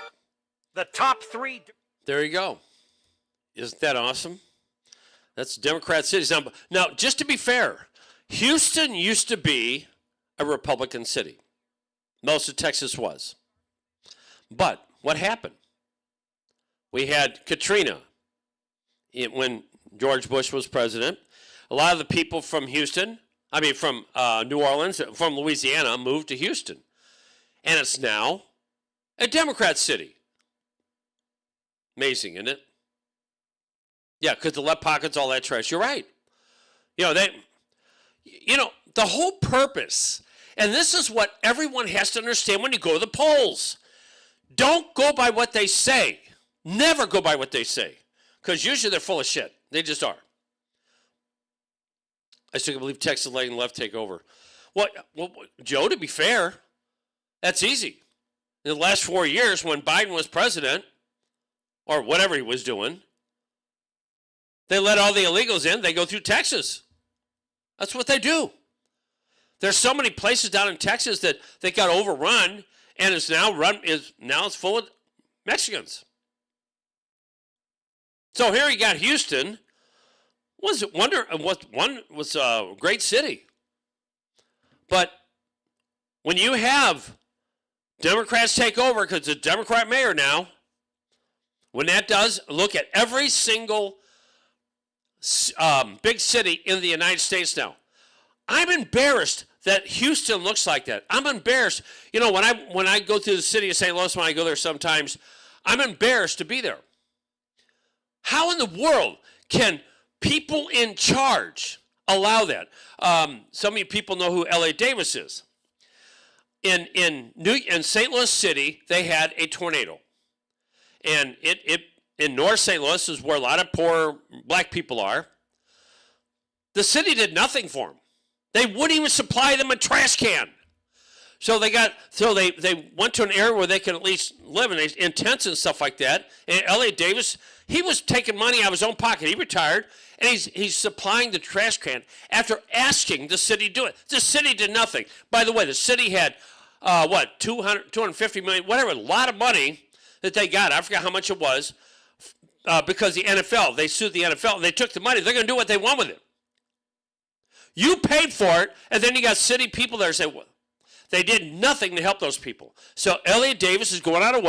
The top 3... There you go. Isn't that awesome? That's Democrat cities. Now, just to be fair, Houston used to be a Republican city. Most of Texas was. But what happened? We had Katrina when George Bush was president. A lot of the people from from New Orleans, from Louisiana, moved to Houston. And it's now a Democrat city. Amazing, isn't it? Yeah, because the left pocket's all that trash. You're right. The whole purpose, and this is what everyone has to understand when you go to the polls. Don't go by what they say. Never go by what they say. Because usually they're full of shit. They just are. I still can't believe Texas letting the left take over. What, Joe, to be fair, that's easy. In the last 4 years, when Biden was president, or whatever he was doing, they let all the illegals in. They go through Texas. That's what they do. There's so many places down in Texas that they got overrun, and it's now it's full of Mexicans. So here you got Houston. One was a great city, but when you have Democrats take over, because it's a Democrat mayor now, when that does, look at every single big city in the United States now. I'm embarrassed that Houston looks like that. I'm embarrassed. You know, when I go through the city of St. Louis, when I go there sometimes, I'm embarrassed to be there. How in the world can people in charge allow that? Some of you people know who L.A. Davis is. In St. Louis City, they had a tornado. And it in North St. Louis is where a lot of poor black people are. The city did nothing for them. They wouldn't even supply them a trash can. So they went to an area where they could at least live in tents and stuff like that. And L.A. Davis, he was taking money out of his own pocket. He retired, and he's supplying the trash can after asking the city to do it. The city did nothing. By the way, the city had, 250 million, whatever, a lot of money that they got. I forgot how much it was, because the NFL, they sued the NFL, and they took the money. They're going to do what they want with it. You paid for it, and then you got city people there say, well, they did nothing to help those people. So Elliot Davis is going out of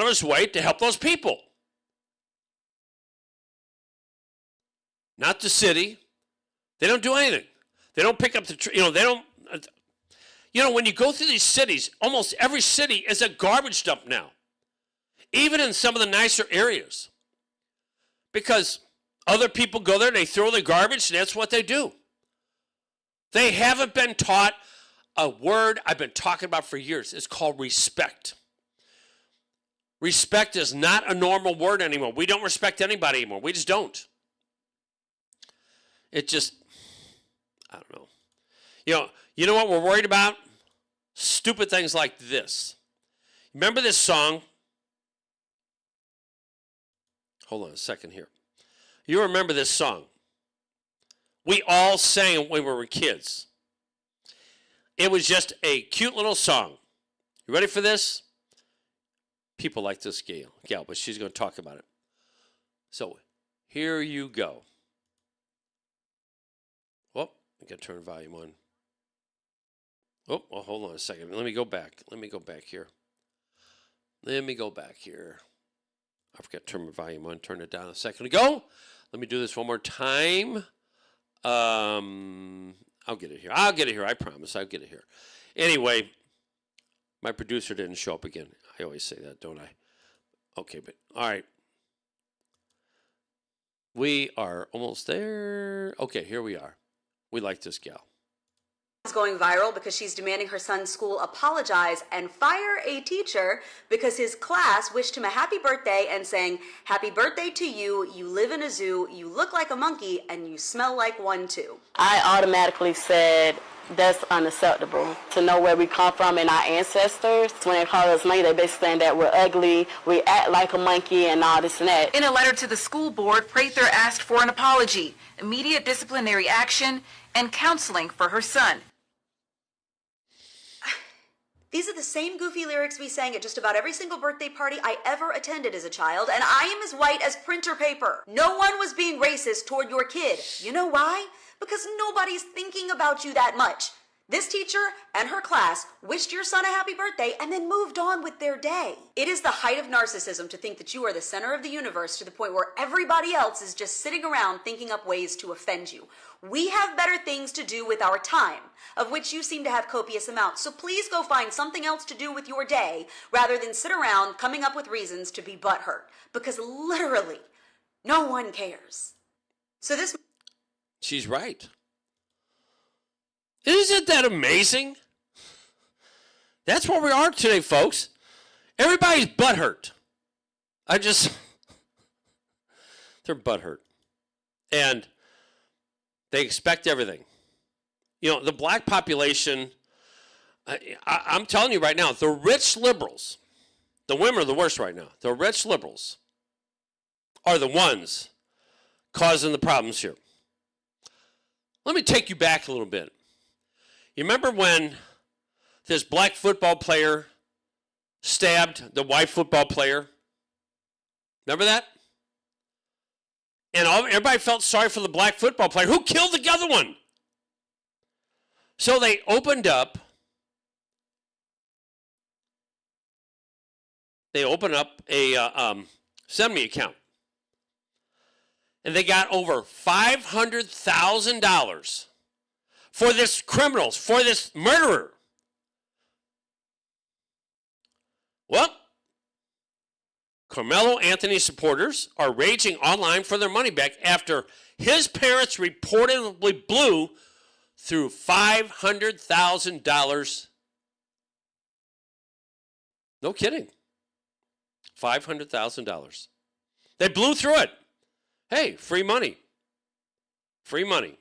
his way to help those people. Not the city. They don't do anything. They don't pick up when you go through these cities, almost every city is a garbage dump now. Even in some of the nicer areas. Because other people go there, they throw the garbage, and that's what they do. They haven't been taught a word I've been talking about for years. It's called respect. Respect is not a normal word anymore. We don't respect anybody anymore. We just don't. It just, I don't know. You know what we're worried about? Stupid things like this. Remember this song? Hold on a second here. You remember this song? We all sang it when we were kids. It was just a cute little song. You ready for this? People like this gal, but she's going to talk about it. So, here you go. Oh, I got to turn the volume on. Oh, well, hold on a second. Let me go back here. I forgot to turn my volume on. Turned it down a second ago. Let me do this one more time. I'll get it here. I promise. I'll get it here. Anyway, my producer didn't show up again. I always say that, don't I? Okay, but all right. We are almost there. Okay, here we are. We like this gal. Is going viral because she's demanding her son's school apologize and fire a teacher because his class wished him a happy birthday and saying, "Happy birthday to you, you live in a zoo, you look like a monkey, and you smell like one too." I automatically said, that's unacceptable. To know where we come from and our ancestors, when they call us monkey, they basically saying that we're ugly, we act like a monkey, and all this and that. In a letter to the school board, Prather asked for an apology, immediate disciplinary action, and counseling for her son. These are the same goofy lyrics we sang at just about every single birthday party I ever attended as a child, and I am as white as printer paper. No one was being racist toward your kid. You know why? Because nobody's thinking about you that much. This teacher and her class wished your son a happy birthday and then moved on with their day. It is the height of narcissism to think that you are the center of the universe to the point where everybody else is just sitting around thinking up ways to offend you. We have better things to do with our time, of which you seem to have copious amounts. So please go find something else to do with your day rather than sit around coming up with reasons to be butthurt. Because literally, no one cares. So this... She's right. Isn't that amazing? That's where we are today, folks. Everybody's butthurt. They're butthurt. And They expect everything. You know, the black population, I'm telling you right now, the rich liberals, the women are the worst right now. The rich liberals are the ones causing the problems here. Let me take you back a little bit. You remember when this black football player stabbed the white football player? Remember that? And everybody felt sorry for the black football player who killed the other one. So they opened up a Send Me account. And they got over $500,000 for this criminal, for this murderer. Well, Carmelo Anthony supporters are raging online for their money back after his parents reportedly blew through $500,000. No kidding. $500,000. They blew through it. Hey, free money. Free money.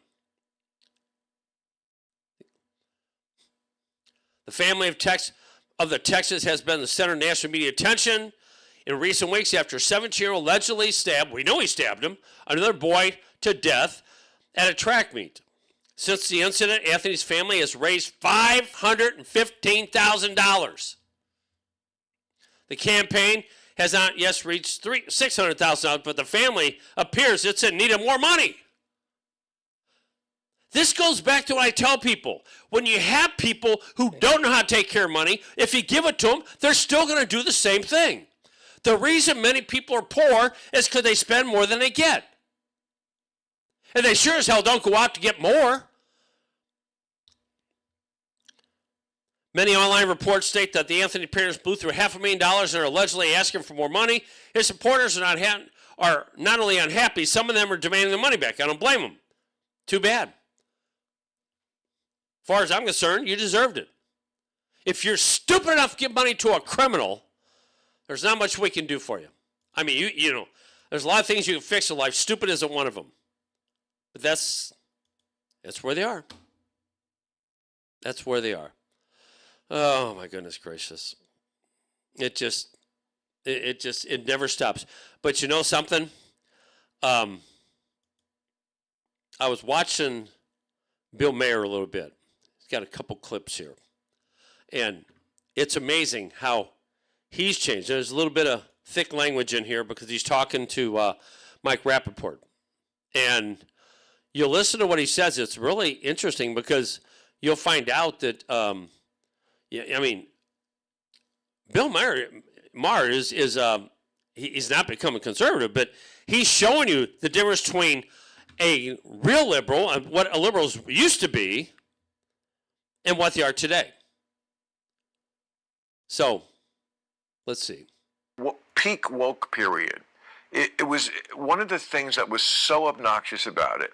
The family of the Texas has been the center of national media attention in recent weeks after a 17-year-old allegedly stabbed, we know he stabbed him, another boy to death at a track meet. Since the incident, Anthony's family has raised $515,000. The campaign has not yet reached $600,000, but the family appears it's in need of more money. This goes back to what I tell people. When you have people who don't know how to take care of money, if you give it to them, they're still going to do the same thing. The reason many people are poor is because they spend more than they get. And they sure as hell don't go out to get more. Many online reports state that the Anthony parents blew through $500,000 and are allegedly asking for more money. His supporters are not only unhappy, some of them are demanding the money back. I don't blame them. Too bad. As far as I'm concerned, you deserved it. If you're stupid enough to give money to a criminal, there's not much we can do for you. I mean, you know, there's a lot of things you can fix in life. Stupid isn't one of them. But that's where they are. That's where they are. Oh, my goodness gracious. It never stops. But you know something? I was watching Bill Maher a little bit. He's got a couple clips here. And it's amazing how he's changed. There's a little bit of thick language in here because he's talking to Mike Rappaport. And you'll listen to what he says. It's really interesting because you'll find out that, Bill Maher is he's not becoming conservative, but he's showing you the difference between a real liberal and what a liberals used to be and what they are today. So, let's see. Peak woke period. It was one of the things that was so obnoxious about it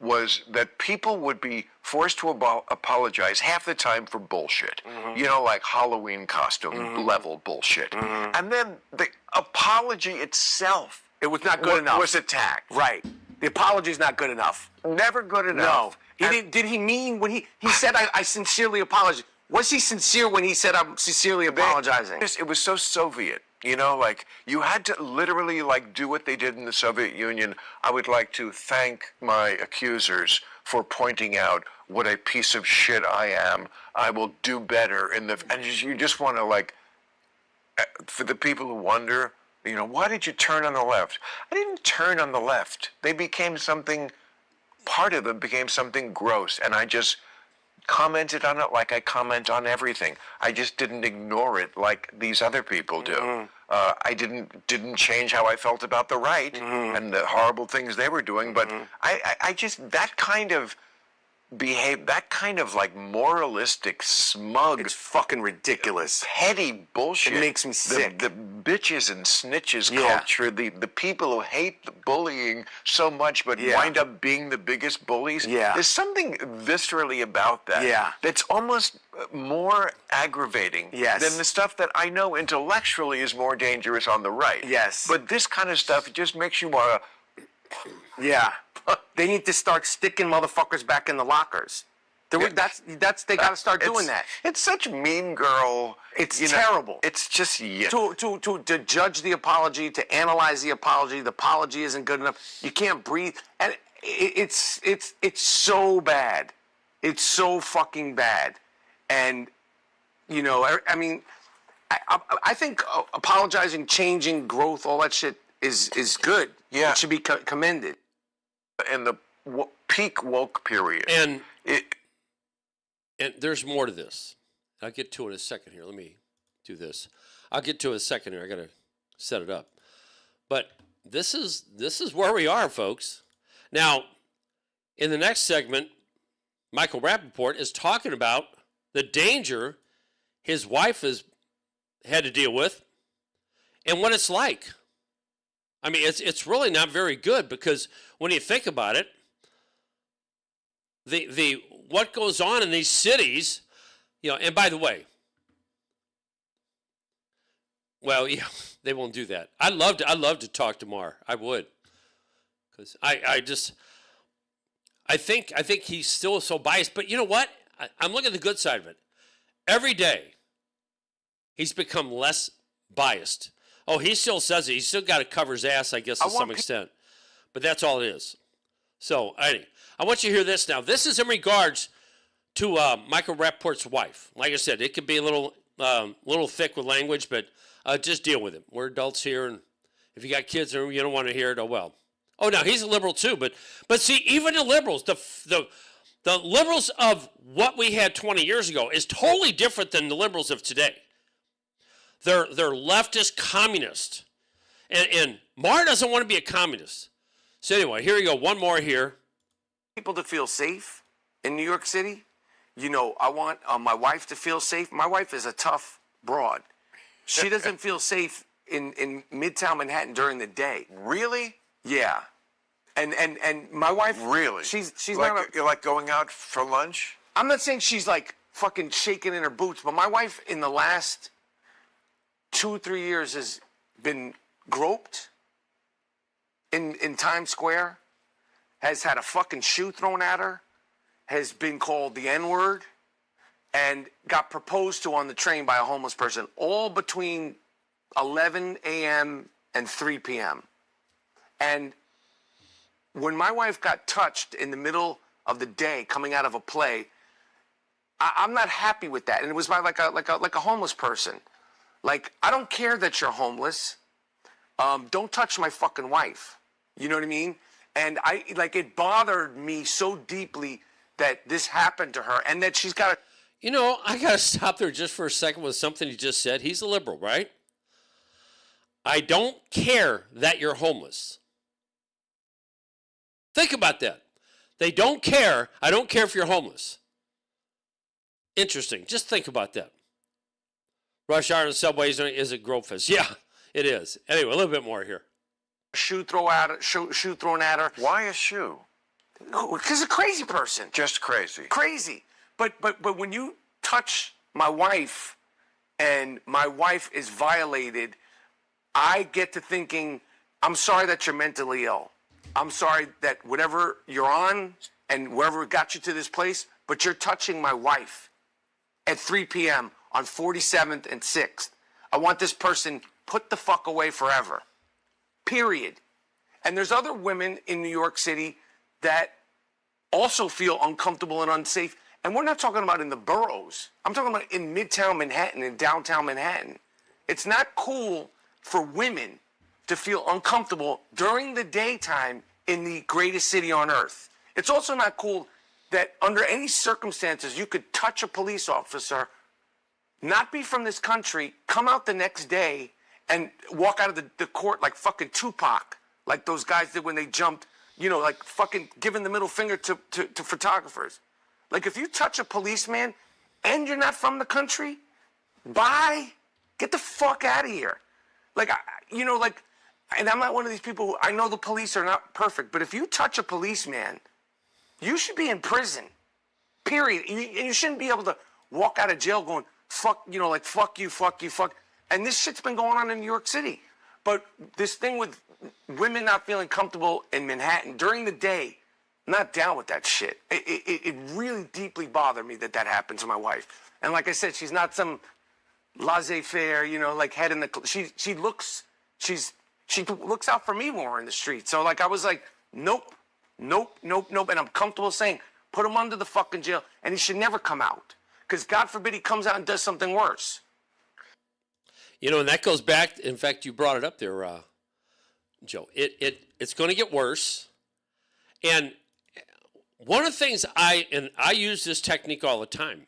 was that people would be forced to apologize half the time for bullshit. You know, like Halloween costume level bullshit. And then the apology itself, It was not good enough. was attacked. Right. The apology's not good enough. Never good enough. No. Did he mean when he said, I sincerely apologize? Was he sincere when he said, I'm sincerely apologizing? It was so Soviet. You know, like, you had to literally, like, do what they did in the Soviet Union. I would like to thank my accusers for pointing out what a piece of shit I am. I will do better and you just want to, like, for the people who wonder, you know, why did you turn on the left? I didn't turn on the left. They became something, part of them became something gross, and I just commented on it like I comment on everything. I just didn't ignore it like these other people do. I didn't change how I felt about the right and the horrible things they were doing, but I just, that kind of like moralistic, smug, It's fucking ridiculous. petty bullshit. It makes me sick. The bitches and snitches Yeah. culture, the people who hate the bullying so much but wind up being the biggest bullies. Yeah. There's something viscerally about that. Yeah. That's almost more aggravating Yes. than the stuff that I know intellectually is more dangerous on the right. Yes. But this kind of stuff, it just makes you want to... Yeah. They need to start sticking motherfuckers back in the lockers. They got to start doing that. It's such mean girl. It's terrible. It's just To judge the apology, to analyze the apology isn't good enough. You can't breathe, and it's so bad. It's so fucking bad, and I mean, I think apologizing, changing, growth, all that shit is good. Yeah, it should be commended. In the peak woke period, and there's more to this. I'll get to it in a second here. Let me do this. I'll get to it in a second here. I got to set it up. But this is where we are, folks. Now, in the next segment, Michael Rappaport is talking about the danger his wife has had to deal with and what it's like. I mean, it's really not very good, because when you think about it, the what goes on in these cities, and by the way, well, yeah, they won't do that. I'd love to talk to Mar. I would, because I think he's still so biased. But you know what? I'm looking at the good side of it. Every day, he's become less biased. Oh, he still says it. He's still got to cover his ass, I guess, to some extent. But that's all it is. So, anyway, I want you to hear this now. This is in regards to Michael Rappaport's wife. Like I said, it could be a little thick with language, but just deal with it. We're adults here, and if you got kids and you don't want to hear it, oh well. Oh, now he's a liberal too, but see, even the liberals, the liberals of what we had 20 years ago is totally different than the liberals of today. They're leftist communist, and Mar doesn't want to be a communist. So anyway, here you go. One more here. People to feel safe in New York City. I want my wife to feel safe. My wife is a tough broad. She doesn't feel safe in Midtown Manhattan during the day. Really? Yeah. And my wife, really, she's like, you're like going out for lunch. I'm not saying she's like fucking shaking in her boots, but my wife in the last 2-3 years has been groped in Times Square, has had a fucking shoe thrown at her, has been called the N-word, and got proposed to on the train by a homeless person, all between 11 a.m. and 3 p.m. And when my wife got touched in the middle of the day coming out of a play, I'm not happy with that. And it was by like a homeless person. Like, I don't care that you're homeless. Don't touch my fucking wife. You know what I mean? And it bothered me so deeply that this happened to her, and that she's got to. I got to stop there just for a second with something he just said. He's a liberal, right? I don't care that you're homeless. Think about that. They don't care. I don't care if you're homeless. Interesting. Just think about that. Rush hour in the subways is a growth fest. Yeah, it is. Anyway, a little bit more here. Shoe thrown at her. Why a shoe? Because a crazy person. Just crazy. Crazy. But when you touch my wife and my wife is violated, I get to thinking, I'm sorry that you're mentally ill. I'm sorry that whatever you're on and wherever got you to this place, but you're touching my wife at 3 p.m. on 47th and 6th. I want this person put the fuck away forever. Period. And there's other women in New York City that also feel uncomfortable and unsafe. And we're not talking about in the boroughs. I'm talking about in Midtown Manhattan and downtown Manhattan. It's not cool for women to feel uncomfortable during the daytime in the greatest city on earth. It's also not cool that under any circumstances you could touch a police officer, not be from this country, come out the next day and walk out of the court like fucking Tupac, like those guys did when they jumped, like fucking giving the middle finger to photographers. Like, if you touch a policeman and you're not from the country, bye. Get the fuck out of here. Like, and I'm not one of these people I know the police are not perfect, but if you touch a policeman, you should be in prison. Period. You shouldn't be able to walk out of jail going, fuck, fuck you, fuck you, fuck. And this shit's been going on in New York City. But this thing with women not feeling comfortable in Manhattan during the day, I'm not down with that shit. It really deeply bothered me that happened to my wife. And like I said, she's not some laissez-faire, like head in the. She looks out for me when we're in the street. So like I was like, nope. And I'm comfortable saying, put him under the fucking jail, and he should never come out, because God forbid he comes out and does something worse. And that goes back. In fact, you brought it up there, Joe. It's going to get worse, and one of the things I use this technique all the time.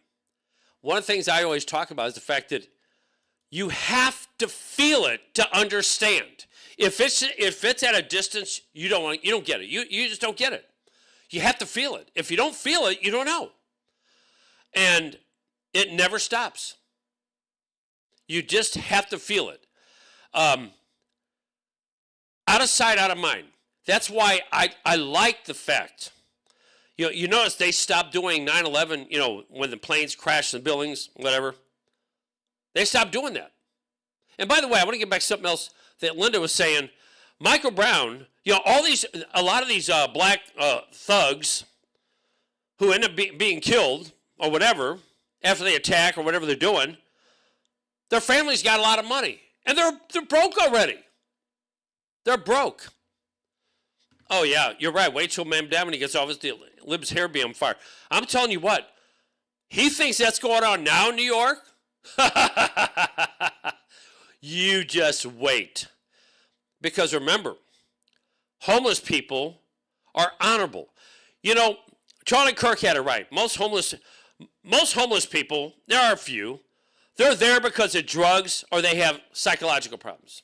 One of the things I always talk about is the fact that you have to feel it to understand. If it's at a distance, you don't get it. You just don't get it. You have to feel it. If you don't feel it, you don't know. And it never stops. You just have to feel it. Out of sight, out of mind. That's why I like the fact. You notice they stopped doing 9/11, when the planes crashed in the buildings, whatever. They stopped doing that. And by the way, I want to get back to something else that Linda was saying. Michael Brown, a lot of these black thugs who end up being killed or whatever after they attack or whatever they're doing, their families got a lot of money. And they're broke already. They're broke. Oh, yeah, you're right. Wait till Ma'am Damini gets off his deal. Lib's hair be on fire. I'm telling you what, he thinks that's going on now in New York. You just wait. Because remember, homeless people are honorable. Charlie Kirk had it right. Most homeless people, there are a few, they're there because of drugs or they have psychological problems.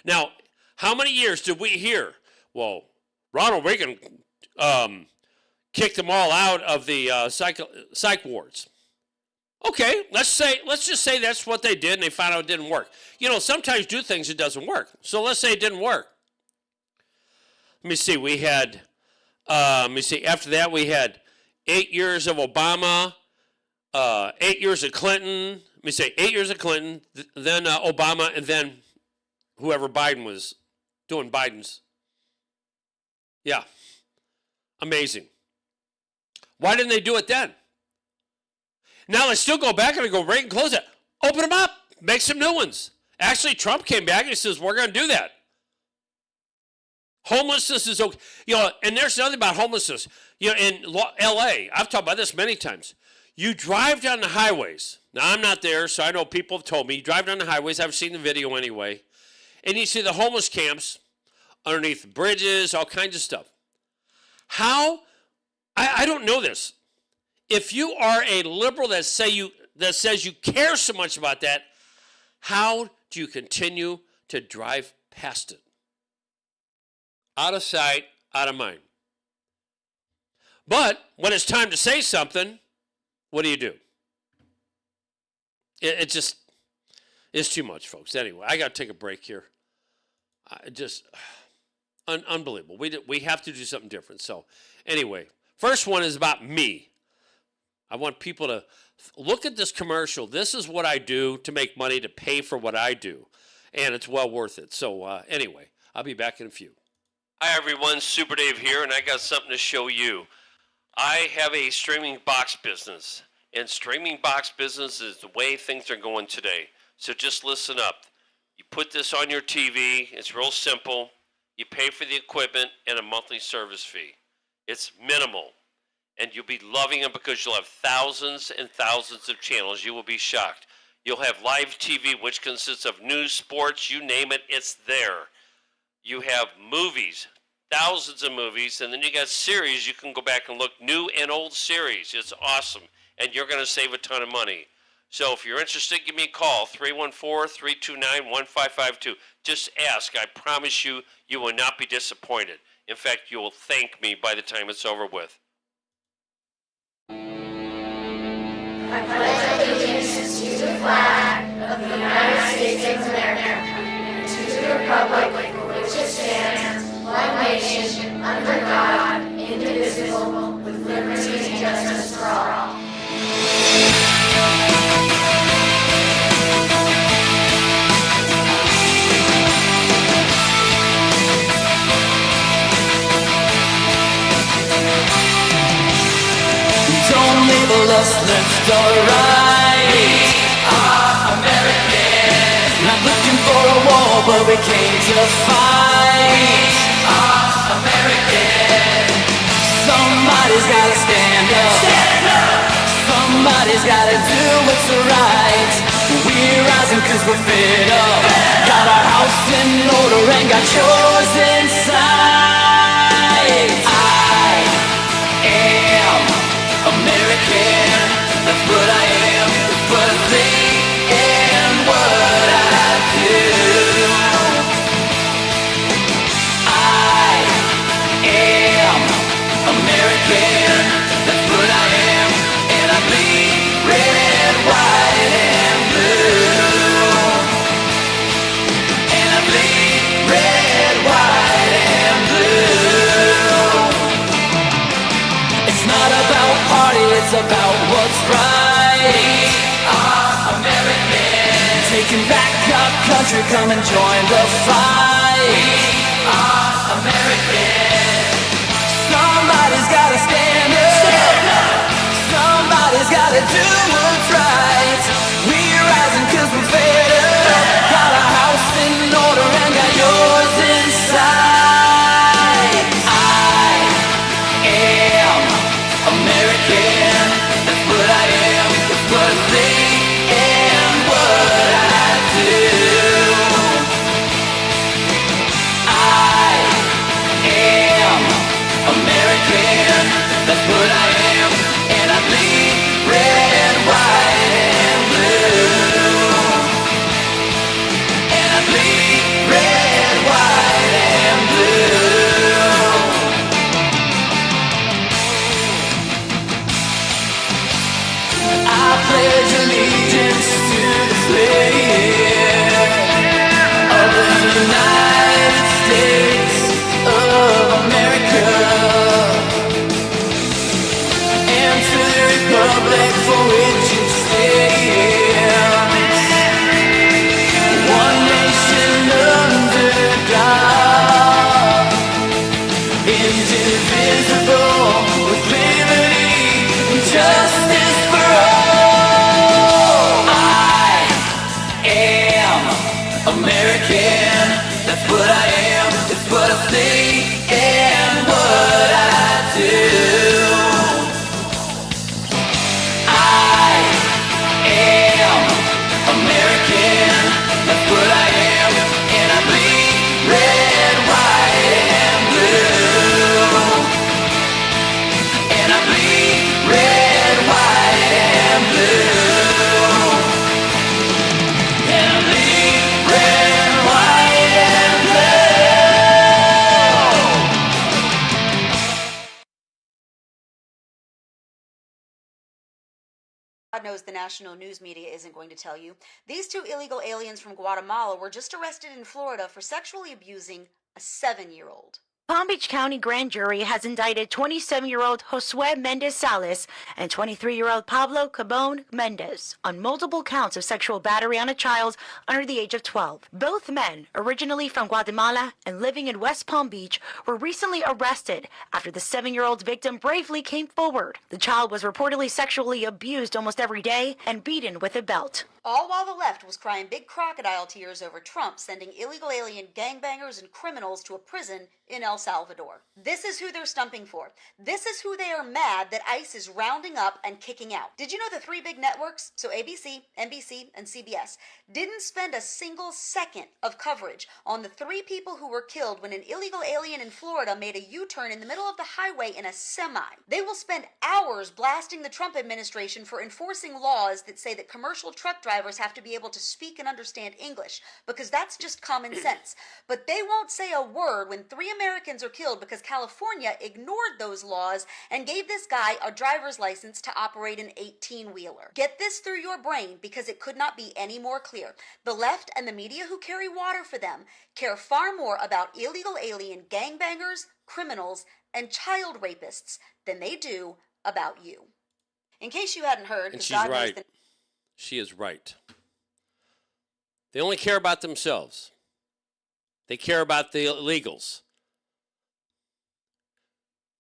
Now, how many years did we hear, well, Ronald Reagan kicked them all out of the psych wards? Okay, let's just say that's what they did and they found out it didn't work. Sometimes do things it doesn't work. So let's say it didn't work. Let me see, after that we had 8 years of Obama, 8 years of Clinton. Let me say 8 years of Clinton, then Obama, and then whoever Biden was doing Biden's. Yeah, amazing. Why didn't they do it then? Now let's still go back and go right and close it. Open them up. Make some new ones. Actually, Trump came back and he says, we're going to do that. Homelessness is okay. And there's nothing about homelessness. In L.A., I've talked about this many times. You drive down the highways. Now, I'm not there, so I know people have told me. You drive down the highways. I've seen the video anyway. And you see the homeless camps underneath bridges, all kinds of stuff. How? I don't know this. If you are a liberal that says you care so much about that, how do you continue to drive past it? Out of sight, out of mind. But when it's time to say something, what do? It's too much, folks. Anyway, I got to take a break here. Unbelievable. We have to do something different. So anyway, first one is about me. I want people to look at this commercial. This is what I do to make money to pay for what I do. And it's well worth it. So anyway, I'll be back in a few. Hi, everyone. Super Dave here, and I got something to show you. I have a streaming box business, and streaming box business is the way things are going today. So just listen up. You put this on your TV. It's real simple. You pay for the equipment and a monthly service fee. It's minimal. And you'll be loving it because you'll have thousands and thousands of channels. You will be shocked. You'll have live TV, which consists of news, sports, you name it, it's there. You have movies, thousands of movies, and then you got series. You can go back and look, new and old series. It's awesome, and you're going to save a ton of money. So if you're interested, give me a call, 314-329-1552. Just ask. I promise you, you will not be disappointed. In fact, you will thank me by the time it's over with. I pledge allegiance to the flag of the United States of America and to the republic for which it stands, one nation, under God, indivisible, with liberty and justice for all. label us left or right. American. Not looking for a war, but we came to fight. American. Somebody's gotta stand up. Stand up. Somebody's gotta do what's right. We're rising cause we're fed up. Got our house in order and got yours in sight. I am American. That's what I am. That's what I think and what I do. I am American. That's what I am. And I bleed red, white, and blue. And I bleed red, white, and blue. It's not about party, it's about what's right. American. Taking back our country, come and join the fight. American. Somebody's gotta stand up. Stand up. Somebody's gotta do what's right. We're rising cause we're fed up. Got our house in order and got yours in sight. I am American. That's what I am. That's what I think and what I do. I am American. That's what I am. And I bleed red, white, and blue. And I bleed red, white, and blue. I pledge allegiance to the flag of the United States of America and to the republic for which it stands, one nation under God, indivisible, with liberty and justice for all. I am American. That's what I am. It's what I think and what I do. I am American. That's what I am. And I bleed red, white, and blue. And I bleed red, white, and blue. And I bleed red, white, and God knows the national news media isn't going to tell you. These two illegal aliens from Guatemala were just arrested in Florida for sexually abusing a 7-year-old. Palm Beach County Grand Jury has indicted 27-year-old Josue Mendez Salas and 23-year-old Pablo Cabon Mendez on multiple counts of sexual battery on a child under the age of 12. Both men, originally from Guatemala and living in West Palm Beach, were recently arrested after the 7-year-old's victim bravely came forward. The child was reportedly sexually abused almost every day and beaten with a belt. All while the left was crying big crocodile tears over Trump sending illegal alien gangbangers and criminals to a prison in El Salvador. This is who they're stumping for. This is who they are mad that ICE is rounding up and kicking out. Did you know the three big networks, so ABC, NBC, and CBS, didn't spend a single second of coverage on the 3 people who were killed when an illegal alien in Florida made a U-turn in the middle of the highway in a semi? They will spend hours blasting the Trump administration for enforcing laws that say that commercial truck drivers have to be able to speak and understand English, because that's just common sense. But they won't say a word when 3 Americans are killed because California ignored those laws and gave this guy a driver's license to operate an 18-wheeler. Get this through your brain, because it could not be any more clear. The left and the media who carry water for them care far more about illegal alien gangbangers, criminals, and child rapists than they do about you. In case you hadn't heard, And she's right. She is right. They only care about themselves. They care about the illegals.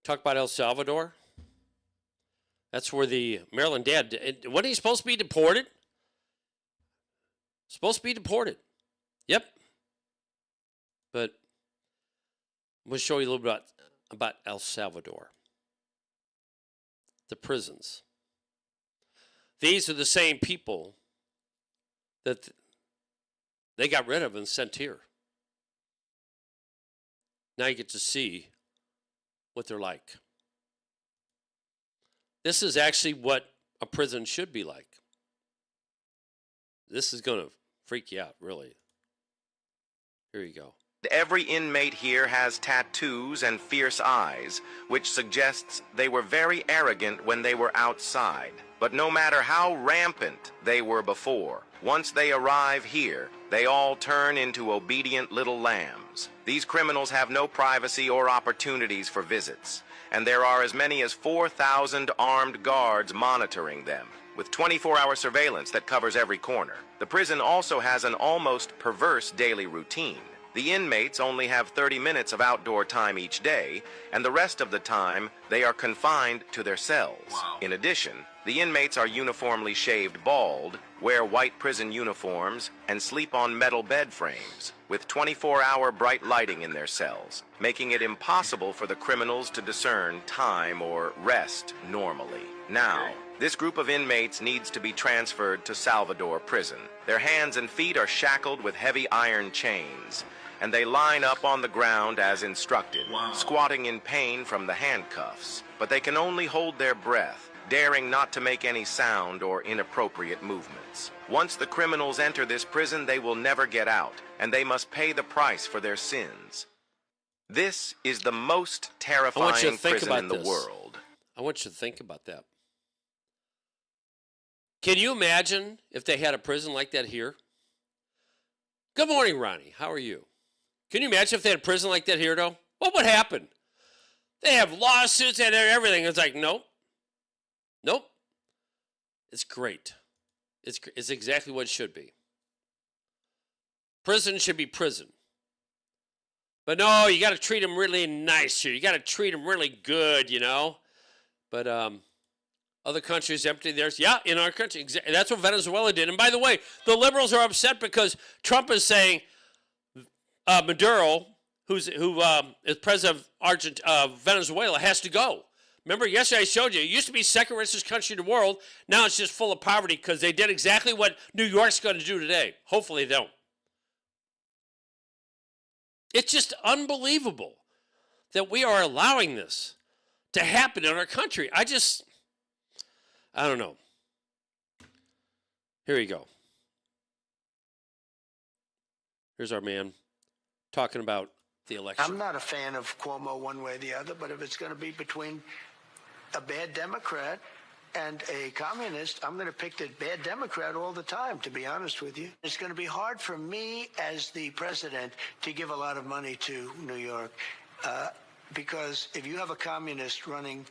Talk about El Salvador. That's where the Maryland dad, wasn't he supposed to be deported? Supposed to be deported. Yep. But I'm going to show you a little bit about El Salvador. The prisons. These are the same people that they got rid of and sent here. Now you get to see what they're like. This is actually what a prison should be like. This is going to freak you out, really. Here you go. Every inmate here has tattoos and fierce eyes, which suggests they were very arrogant when they were outside. But no matter how rampant they were before, once they arrive here, they all turn into obedient little lambs. These criminals have no privacy or opportunities for visits, and there are as many as 4,000 armed guards monitoring them, with 24-hour surveillance that covers every corner. The prison also has an almost perverse daily routine. The inmates only have 30 minutes of outdoor time each day, and the rest of the time they are confined to their cells. Wow. In addition, the inmates are uniformly shaved bald, wear white prison uniforms, and sleep on metal bed frames, with 24-hour bright lighting in their cells, making it impossible for the criminals to discern time or rest normally. Now, this group of inmates needs to be transferred to Salvador Prison. Their hands and feet are shackled with heavy iron chains, and they line up on the ground as instructed, squatting in pain from the handcuffs. But they can only hold their breath, daring not to make any sound or inappropriate movements. Once the criminals enter this prison, they will never get out, and they must pay the price for their sins. This is the most terrifying prison in the world. I want you to think about that. Can you imagine if they had a prison like that here? Good morning, Ronnie. How are you? Can you imagine if they had a prison like that here, though? What would happen? They have lawsuits and everything. It's like, nope. Nope. It's great. It's exactly what it should be. Prison should be prison. But no, you got to treat them really nice here. You got to treat them really good, you know. But other countries empty theirs. Yeah, in our country. That's what Venezuela did. And by the way, the liberals are upset because Trump is saying Maduro, who is president of Venezuela, has to go. Remember, yesterday I showed you, it used to be second richest country in the world. Now it's just full of poverty because they did exactly what New York's going to do today. Hopefully they don't. It's just unbelievable that we are allowing this to happen in our country. I don't know. Here you go. Here's our man talking about the election. I'm not a fan of Cuomo one way or the other, but if it's going to be between a bad Democrat and a communist, I'm going to pick the bad Democrat all the time, to be honest with you. It's going to be hard for me as the president to give a lot of money to New York because if you have a communist running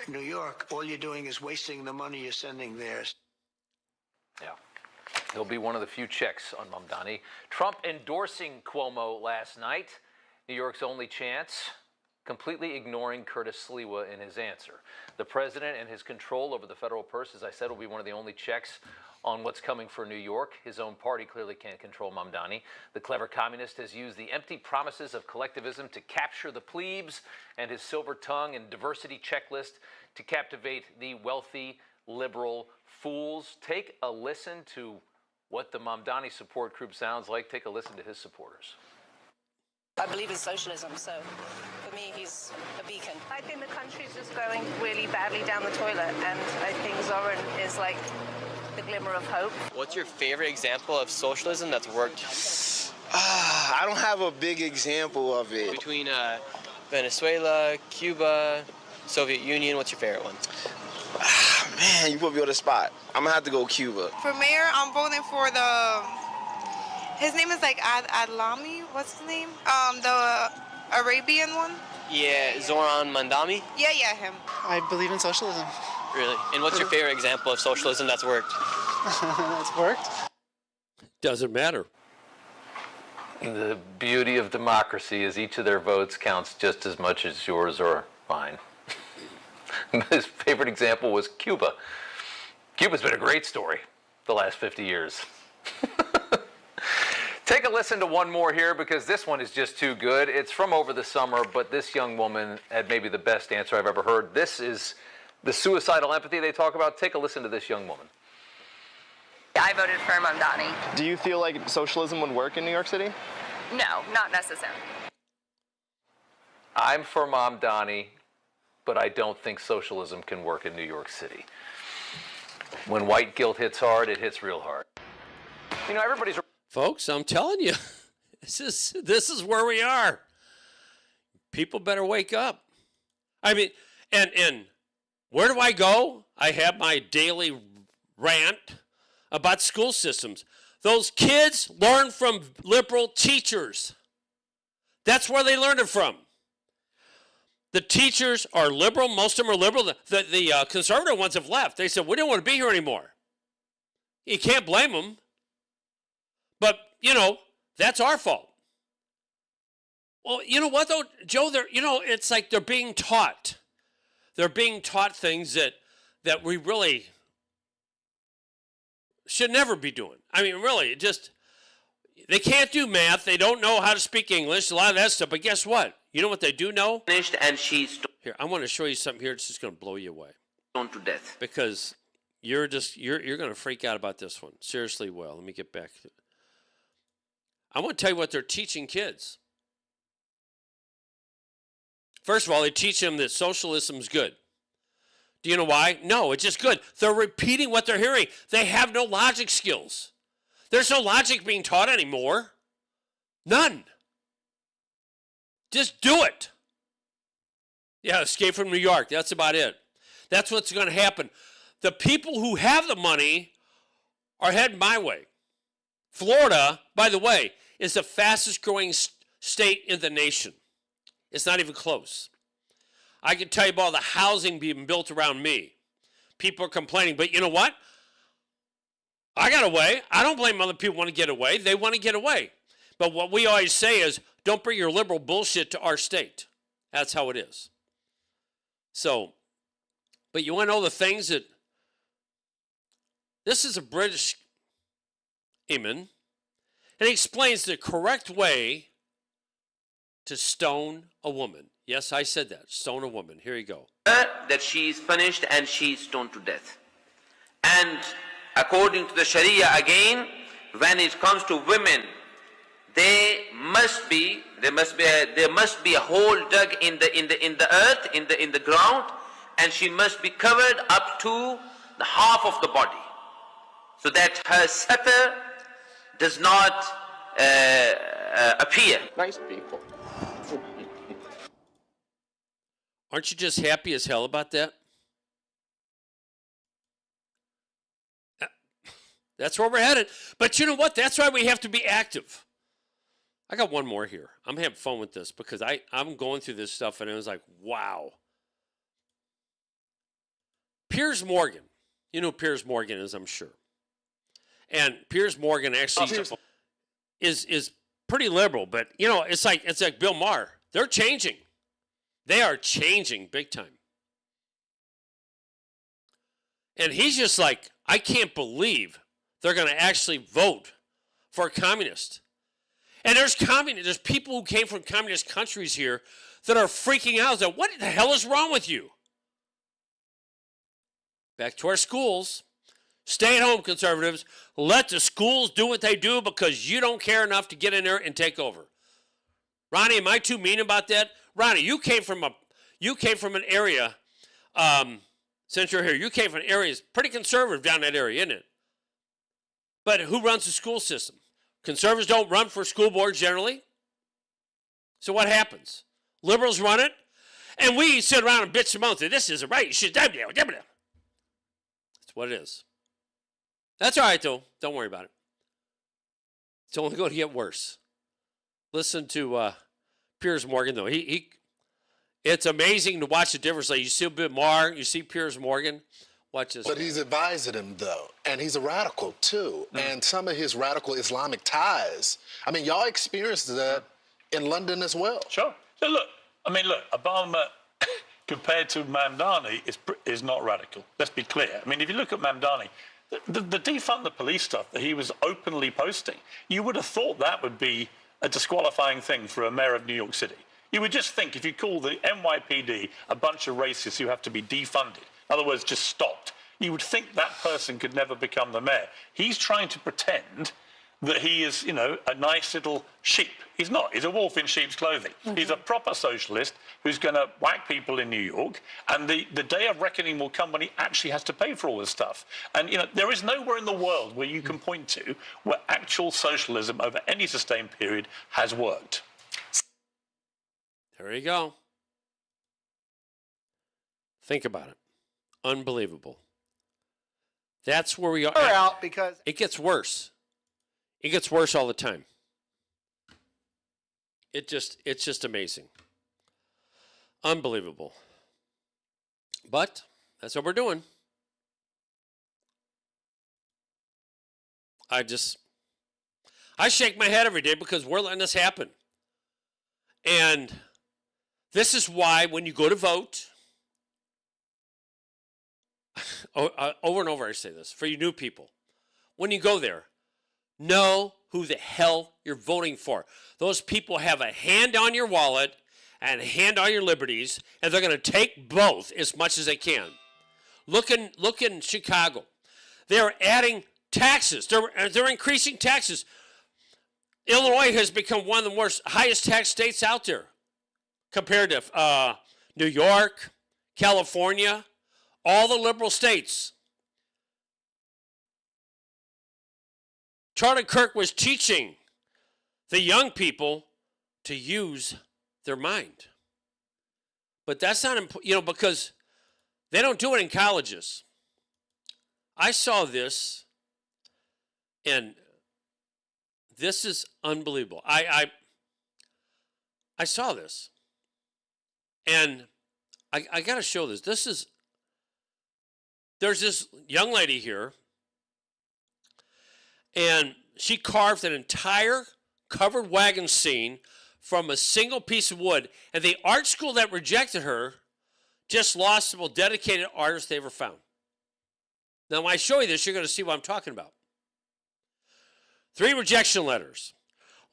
New York, all you're doing is wasting the money you're sending there. Yeah. He'll be one of the few checks on Mamdani. Trump endorsing Cuomo last night, New York's only chance, completely ignoring Curtis Sliwa in his answer. The president and his control over the federal purse, as I said, will be one of the only checks on what's coming for New York. His own party clearly can't control Mamdani. The clever communist has used the empty promises of collectivism to capture the plebes and his silver tongue and diversity checklist to captivate the wealthy, liberal fools. Take a listen to what the Mamdani support group sounds like. Take a listen to his supporters. I believe in socialism, so for me, he's a beacon. I think the country's just going really badly down the toilet, and I think Zoran is like the glimmer of hope. What's your favorite example of socialism that's worked? I don't have a big example of it. Between Venezuela, Cuba, Soviet Union, what's your favorite one? Man, you put me on the spot. I'm gonna have to go Cuba. For mayor, I'm voting for his name is like Adlami, what's his name? The Arabian one? Yeah, Zoran Mandami? Yeah, him. I believe in socialism. Really? And what's your favorite example of socialism that's worked? That's worked? Doesn't matter. The beauty of democracy is each of their votes counts just as much as yours or mine. His favorite example was Cuba. Cuba's been a great story the last 50 years. Take a listen to one more here because this one is just too good. It's from over the summer, but this young woman had maybe the best answer I've ever heard. This is the suicidal empathy they talk about. Take a listen to this young woman. I voted for Mamdani. Do you feel like socialism would work in New York City? No, not necessarily. I'm for Mamdani, but I don't think socialism can work in New York City. When white guilt hits hard, it hits real hard. You know, everybody's... Folks, I'm telling you, this is where we are. People better wake up. I mean, and where do I go? I have my daily rant about school systems. Those kids learn from liberal teachers. That's where they learned it from. The teachers are liberal. Most of them are liberal. The conservative ones have left. They said, we don't want to be here anymore. You can't blame them. But, you know, that's our fault. Well, you know what, though, Joe? It's like they're being taught. They're being taught things that we really should never be doing. I mean, really, they can't do math. They don't know how to speak English, a lot of that stuff. But guess what? You know what they do know? And she's Here, I want to show you something here that's just going to blow you away. stoned to death. Because you're going to freak out about this one. Seriously, well, let me get back to it. I want to tell you what they're teaching kids. First of all, they teach them that socialism's good. Do you know why? No, it's just good. They're repeating what they're hearing. They have no logic skills. There's no logic being taught anymore. None. Just do it. Yeah, Escape from New York. That's about it. That's what's going to happen. The people who have the money are heading my way. Florida, by the way, is the fastest growing state in the nation. It's not even close. I can tell you about all the housing being built around me. People are complaining, but you know what? I got away. I don't blame other people want to get away. They want to get away. But what we always say is, don't bring your liberal bullshit to our state. That's how it is. So, but you want to know the things that, this is a British imam, and he explains the correct way to stone a woman. Yes, I said that. Stone a woman. Here you go. That she is punished and she is stoned to death. And according to the Sharia again, when it comes to women, there must be a hole dug in the earth, in the ground, and she must be covered up to the half of the body, so that her satar does not appear. Nice people. Aren't you just happy as hell about that? That's where we're headed. But you know what? That's why we have to be active. I got one more here. I'm having fun with this because I'm going through this stuff and it was like, wow. Piers Morgan. You know who Piers Morgan is, I'm sure. And Piers Morgan actually is pretty liberal, but you know, it's like Bill Maher. They're changing. They are changing big time. And he's just like, I can't believe they're going to actually vote for a communist. And there's people who came from communist countries here that are freaking out. That what the hell is wrong with you? Back to our schools. Stay at home, conservatives. Let the schools do what they do because you don't care enough to get in there and take over. Ronnie, am I too mean about that? Ronnie, you came from an area, since you're here, you came from an area that's pretty conservative down that area, isn't it? But who runs the school system? Conservatives don't run for school boards generally. So what happens? Liberals run it, and we sit around and bitch them out and say, this isn't right. You should. That's what it is. That's all right, though. Don't worry about it. It's only going to get worse. Listen to Piers Morgan, though. It's amazing to watch the difference. Like you see Bill Maher, you see Piers Morgan. Watch this. But he's advising him, though, and he's a radical, too. And some of his radical Islamic ties, I mean, y'all experienced that in London as well. Sure. So look, Obama compared to Mamdani is not radical. Let's be clear. I mean, if you look at Mamdani, the defund the police stuff that he was openly posting, you would have thought that would be a disqualifying thing for a mayor of New York City. You would just think if you call the NYPD a bunch of racists who have to be defunded, in other words, just stopped, you would think that person could never become the mayor. He's trying to pretend that he is, you know, a nice little sheep. He's not. He's a wolf in sheep's clothing. He's a proper socialist who's going to whack people in New York, and the day of reckoning will come when he actually has to pay for all this stuff. And, you know, there is nowhere in the world where you can point to where actual socialism over any sustained period has worked. There you go. Think about it. Unbelievable. That's where we are. We're out because it gets worse. It gets worse all the time. It's just amazing. Unbelievable. But that's what we're doing. I shake my head every day because we're letting this happen. And this is why when you go to vote, over and over I say this, for you new people, when you go there, know who the hell you're voting for. Those people have a hand on your wallet and a hand on your liberties, and they're going to take both as much as they can. Look in Chicago. They're adding taxes. They're increasing taxes. Illinois has become one of the highest tax states out there compared to New York, California, all the liberal states. Charlie Kirk was teaching the young people to use their mind. But that's not important, you know, because they don't do it in colleges. I saw this, and this is unbelievable. I saw this, and I got to show this. There's this young lady here, and she carved an entire covered wagon scene from a single piece of wood, and the art school that rejected her just lost the most dedicated artist they ever found. Now, when I show you this, you're going to see what I'm talking about. 3 rejection letters,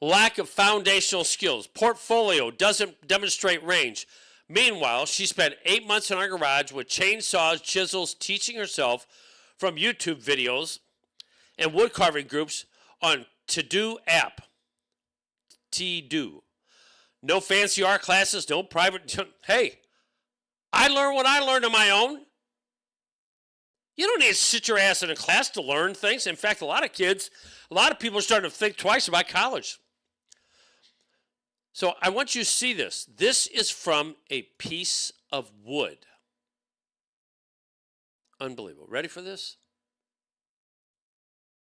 lack of foundational skills, portfolio doesn't demonstrate range. Meanwhile, she spent 8 months in our garage with chainsaws, chisels, teaching herself from YouTube videos and wood carving groups on To-Do app. To-Do. No fancy art classes, no private. Hey, I learned what I learned on my own. You don't need to sit your ass in a class to learn things. In fact, a lot of people are starting to think twice about college. So I want you to see this. This is from a piece of wood. Unbelievable. Ready for this?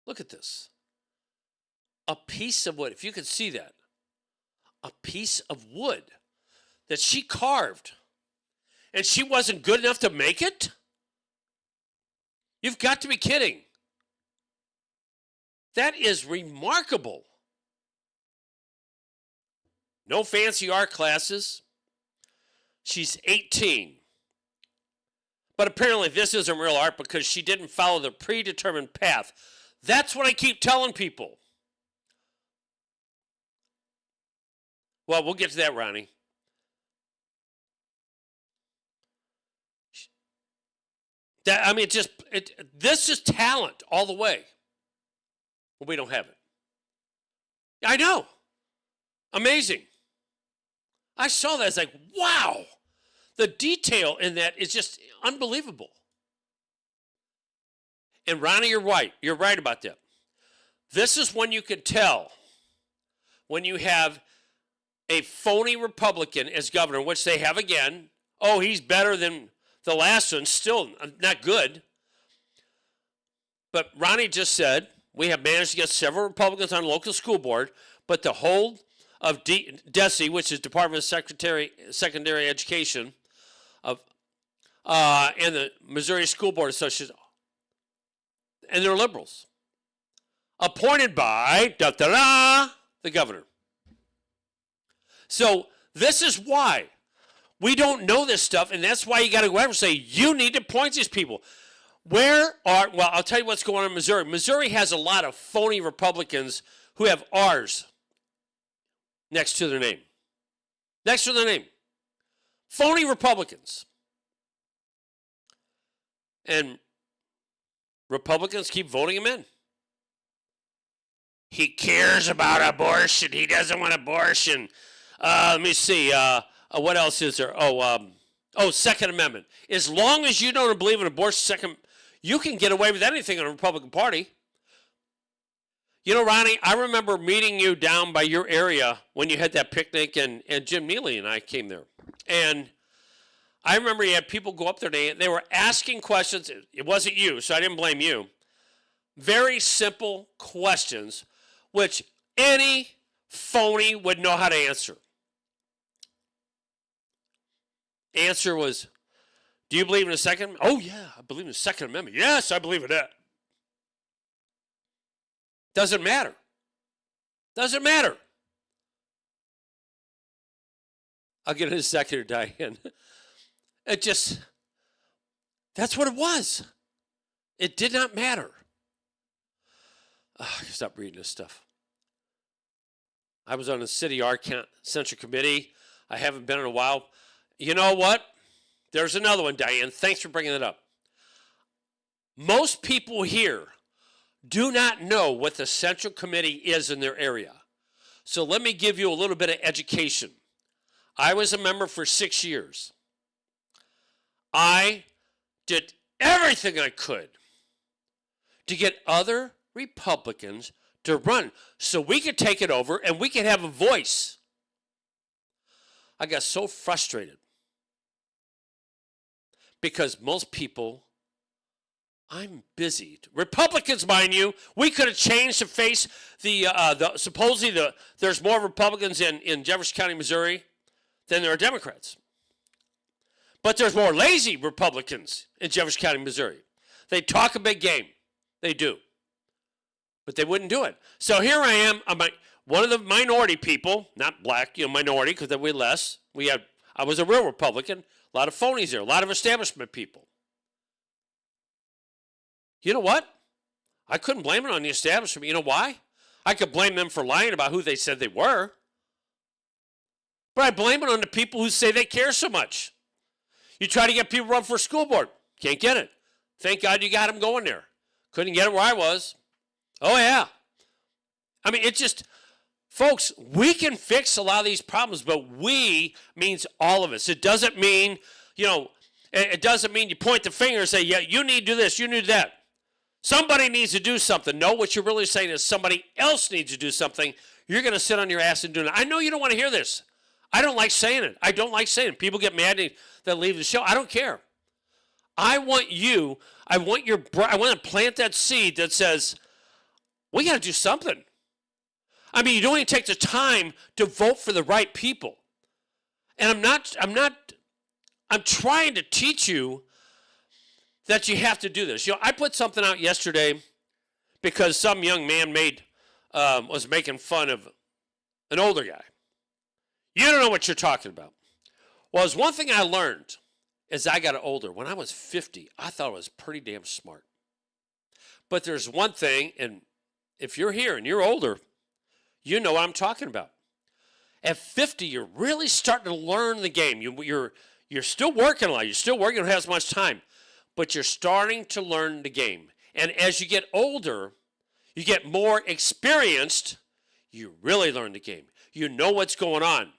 Look at this. A piece of wood. If you could see that. A piece of wood that she carved. And she wasn't good enough to make it? You've got to be kidding. That is remarkable. No fancy art classes. She's 18. But apparently this isn't real art because she didn't follow the predetermined path. That's what I keep telling people. Well, we'll get to that, Ronnie. This is talent all the way. Well, we don't have it. I know. Amazing. I saw that. It's like, wow. The detail in that is just unbelievable. And Ronnie, you're right. You're right about that. This is when you can tell when you have a phony Republican as governor, which they have again. Oh, he's better than the last one. Still not good. But Ronnie just said, we have managed to get several Republicans on the local school board, but the whole of DESE, which is Department of Secondary Education, and the Missouri School Board Association, and they're liberals, appointed by the governor. So this is why We don't know this stuff, and that's why you got to go out and say, you need to point these people. Well, I'll tell you what's going on in Missouri. Missouri has a lot of phony Republicans who have R's next to their name. Next to their name. Phony Republicans. And Republicans keep voting him in. He cares about abortion. He doesn't want abortion. Let me see. What else is there? Second Amendment. As long as you don't believe in abortion, you can get away with anything in the Republican Party. You know, Ronnie, I remember meeting you down by your area when you had that picnic, and Jim Neely and I came there. And I remember you had people go up there, they were asking questions. It wasn't you, so I didn't blame you. Very simple questions, which any phony would know how to answer. Answer was, do you believe in the Second Amendment? Oh, yeah, I believe in the Second Amendment. Yes, I believe in that. Doesn't matter. Doesn't matter. I'll get in a second, Diane. That's what it was. It did not matter. Stop reading this stuff. I was on the City Art Central Committee. I haven't been in a while. You know what? There's another one, Diane. Thanks for bringing it up. Most people here do not know what the Central Committee is in their area. So let me give you a little bit of education. I was a member for 6 years. I did everything I could to get other Republicans to run so we could take it over and we could have a voice. I got so frustrated because most people, I'm busy. Republicans, mind you, we could have changed the face. Supposedly there's more Republicans in Jefferson County, Missouri, than there are Democrats. But there's more lazy Republicans in Jefferson County, Missouri. They talk a big game. They do. But they wouldn't do it. So here I am. I'm one of the minority people, not black, minority, because then we're less. I was a real Republican. A lot of phonies there. A lot of establishment people. You know what? I couldn't blame it on the establishment. You know why? I could blame them for lying about who they said they were. But I blame it on the people who say they care so much. You try to get people to run for school board. Can't get it. Thank God you got them going there. Couldn't get it where I was. Oh, yeah. I mean, folks, we can fix a lot of these problems, but we means all of us. It doesn't mean, it doesn't mean you point the finger and say, yeah, you need to do this, you need to do that. Somebody needs to do something. No, what you're really saying is somebody else needs to do something. You're going to sit on your ass and do it. I know you don't want to hear this. I don't like saying it. I don't like saying it. People get mad that leave the show. I don't care. I want to plant that seed that says, we got to do something. I mean, you don't even take the time to vote for the right people. And I'm trying to teach you that you have to do this. I put something out yesterday because some young man was making fun of an older guy. You don't know what you're talking about. Well, there's one thing I learned as I got older. When I was 50, I thought I was pretty damn smart. But there's one thing, and if you're here and you're older, you know what I'm talking about. At 50, you're really starting to learn the game. You're still working a lot. You're still working. You don't have as much time. But you're starting to learn the game. And as you get older, you get more experienced, you really learn the game. You know what's going on.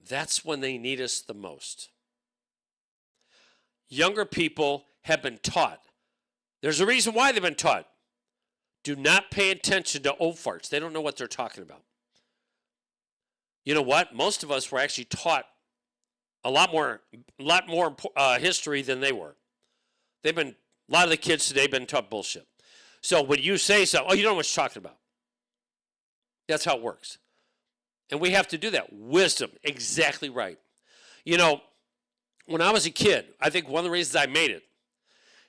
That's when they need us the most. Younger people have been taught. There's a reason why they've been taught. Do not pay attention to old farts. They don't know what they're talking about. You know what? Most of us were actually taught a lot more history than they were. A lot of the kids today have been taught bullshit. So when you say so, you don't know what you're talking about. That's how it works. And we have to do that. Wisdom, exactly right. When I was a kid, I think one of the reasons I made it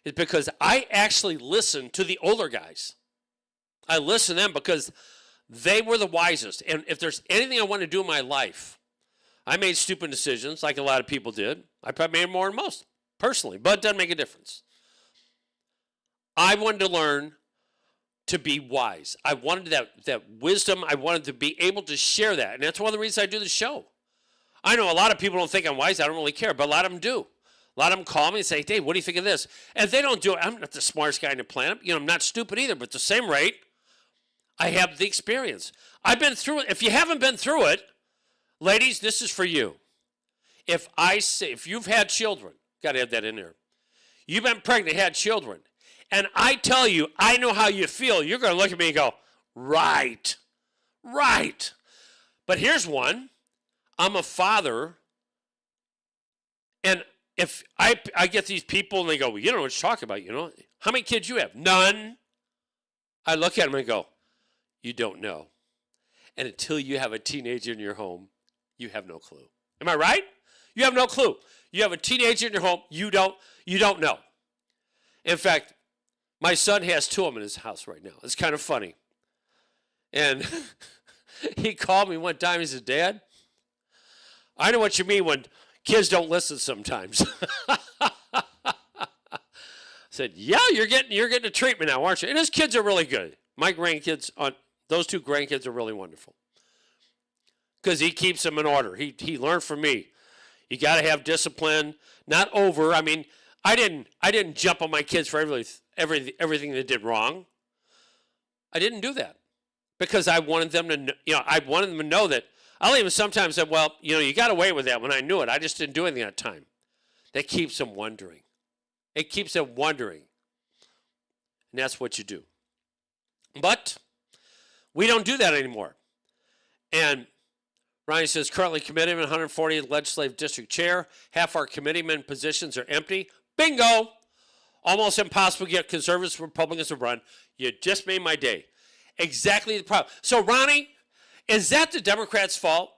is because I actually listened to the older guys. I listened to them because They were the wisest. And if there's anything I want to do in my life, I made stupid decisions like a lot of people did. I probably made more than most, personally, but it doesn't make a difference. I wanted to learn to be wise. I wanted that wisdom. I wanted to be able to share that. And that's one of the reasons I do the show. I know a lot of people don't think I'm wise. I don't really care, but a lot of them do. A lot of them call me and say, Dave, what do you think of this? And if they don't do it, I'm not the smartest guy on the planet. You know, I'm not stupid either, but at the same rate, I have the experience. I've been through it. If you haven't been through it, ladies, this is for you. If you've had children, got to have that in there. You've been pregnant, had children, and I tell you, I know how you feel. You're going to look at me and go, right. But here's one. I'm a father, and if I get these people and they go, well, you don't know what you're talking about, you know. How many kids you have? None. I look at them and go, you don't know. And until you have a teenager in your home, you have no clue. Am I right? You have no clue. You have a teenager in your home, you don't know. In fact, my son has 2 of them in his house right now. It's kind of funny. And he called me one time. He said, Dad, I know what you mean when kids don't listen sometimes. I said, yeah, you're getting a treatment now, aren't you? And his kids are really good. My grandkids, those 2 grandkids are really wonderful. Because he keeps them in order. He learned from me. You got to have discipline, not over. I mean, I didn't jump on my kids for everything they did wrong. I didn't do that because I wanted them to know that. I'll even sometimes say, well, you got away with that when I knew it. I just didn't do anything at the time. That keeps them wondering. It keeps them wondering. And that's what you do. But we don't do that anymore. And Ronnie says, currently committed 140 legislative district chair. Half our committeeman positions are empty. Bingo! Almost impossible to get conservatives and Republicans to run. You just made my day. Exactly the problem. So, Ronnie, is that the Democrats' fault?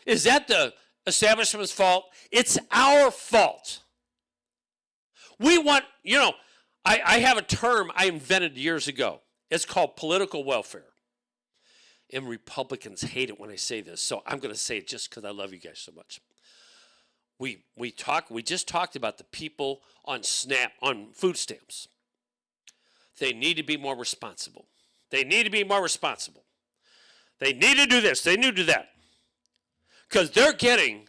Is that the establishment's fault? It's our fault. We want, I have a term I invented years ago. It's called political welfare. And Republicans hate it when I say this, so I'm going to say it just because I love you guys so much. We just talked about the people on food stamps. They need to be more responsible. They need to be more responsible. They need to do this. They need to do that. Because they're getting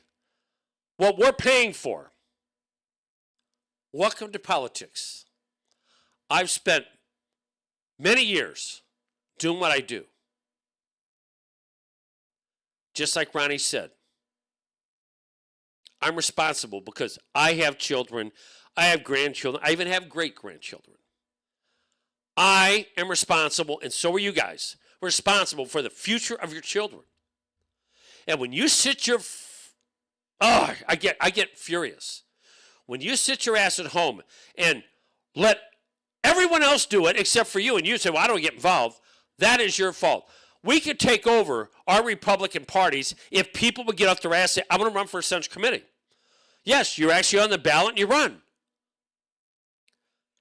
what we're paying for. Welcome to politics. I've spent many years doing what I do. Just like Ronnie said, I'm responsible because I have children, I have grandchildren, I even have great-grandchildren. I am responsible, and so are you guys, responsible for the future of your children. And when you sit I get furious. When you sit your ass at home and let everyone else do it except for you, and you say, well, I don't get involved, that is your fault. We could take over our Republican parties if people would get off their ass and say, I'm going to run for a Senate committee. Yes, you're actually on the ballot and you run.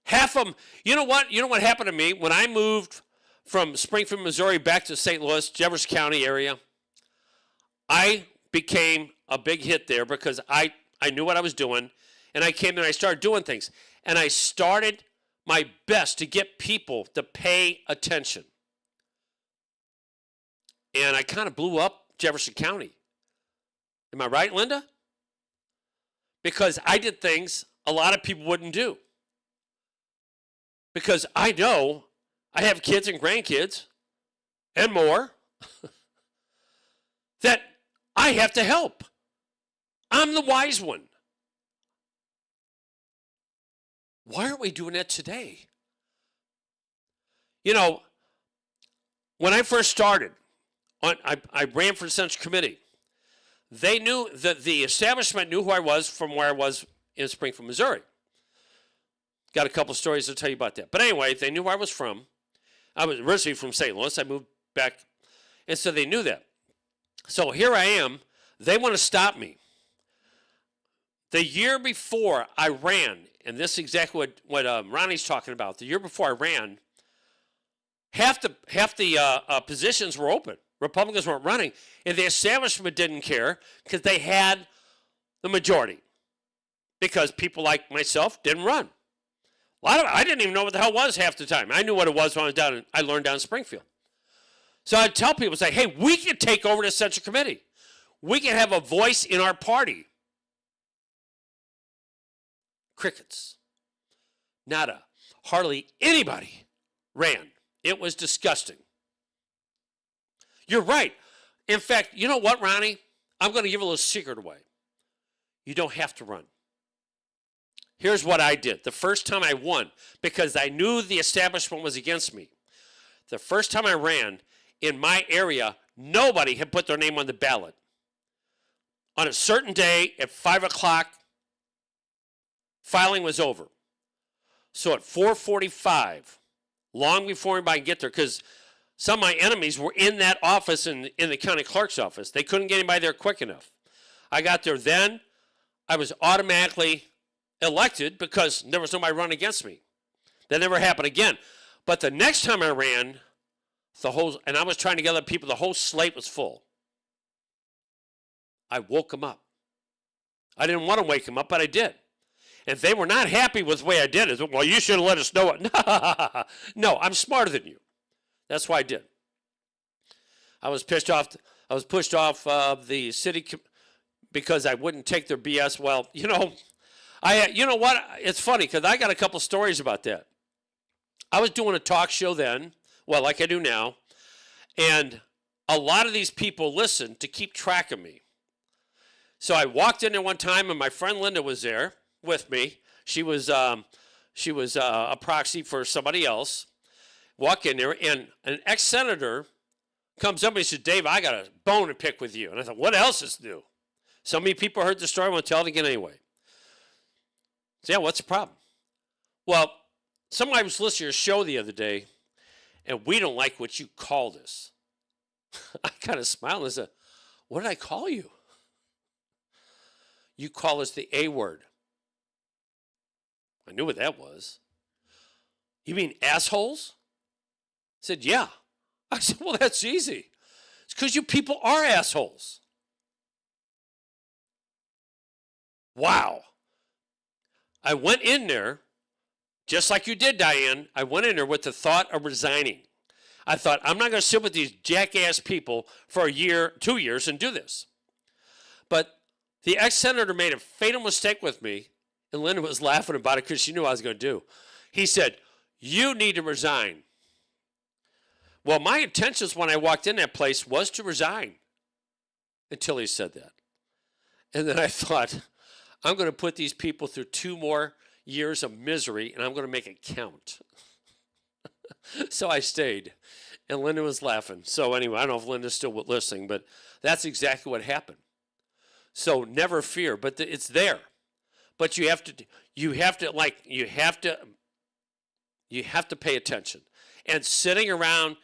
Half of them, you know what happened to me when I moved from Springfield, Missouri back to St. Louis, Jefferson County area? I became a big hit there because I knew what I was doing, and I came there and I started doing things. And I started my best to get people to pay attention. And I kind of blew up Jefferson County. Am I right, Linda? Because I did things a lot of people wouldn't do. Because I know I have kids and grandkids and more that I have to help. I'm the wise one. Why aren't we doing that today? When I first started, I ran for the Senate committee. They knew that the establishment knew who I was from where I was in Springfield, Missouri. Got a couple of stories to tell you about that. But anyway, they knew where I was from. I was originally from St. Louis. I moved back, and so they knew that. So here I am. They want to stop me. The year before I ran, and this is exactly what Ronnie's talking about. The year before I ran, half the positions were open. Republicans weren't running, and the establishment didn't care because they had the majority. Because people like myself didn't run. I didn't even know what the hell was half the time. I knew what it was when I learned down in Springfield. So I'd tell people, say, hey, we can take over the Central Committee. We can have a voice in our party. Crickets. Nada. Hardly anybody ran. It was disgusting. You're right. In fact, you know what, Ronnie? I'm going to give a little secret away. You don't have to run. Here's what I did. The first time I won, because I knew the establishment was against me. The first time I ran, in my area, nobody had put their name on the ballot. On a certain day at 5 o'clock, filing was over. So at 4:45, long before anybody could get there, because some of my enemies were in that office in the county clerk's office. They couldn't get anybody there quick enough. I got there then. I was automatically elected because there was nobody running against me. That never happened again. But the next time I ran, and I was trying to gather people, the whole slate was full. I woke them up. I didn't want to wake them up, but I did. And if they were not happy with the way I did it, well, you should have let us know it. No, I'm smarter than you. That's why I did. I was pushed off the city because I wouldn't take their BS. Well, you know what? It's funny because I got a couple stories about that. I was doing a talk show then, well, like I do now, and a lot of these people listened to keep track of me. So I walked in there one time, and my friend Linda was there with me. She was a proxy for somebody else. Walk in there, and an ex-senator comes up and he said, Dave, I got a bone to pick with you. And I thought, what else is new? So many people heard the story. I want to tell it again anyway. So, yeah, what's the problem? Well, somebody was listening to your show the other day, and we don't like what you called us. I kind of smiled and said, what did I call you? You call us the A word. I knew what that was. You mean assholes? I said, yeah. I said, well, that's easy. It's because you people are assholes. Wow. I went in there, just like you did, Diane. I went in there with the thought of resigning. I thought, I'm not going to sit with these jackass people for a year, 2 years, and do this. But the ex-senator made a fatal mistake with me, and Linda was laughing about it because she knew what I was going to do. He said, you need to resign. Well, my intentions when I walked in that place was to resign until he said that. And then I thought, I'm going to put these people through 2 more years of misery, and I'm going to make it count. So I stayed, and Linda was laughing. So anyway, I don't know if Linda's still listening, but that's exactly what happened. So never fear, but it's there. But you have to pay attention. And sitting around,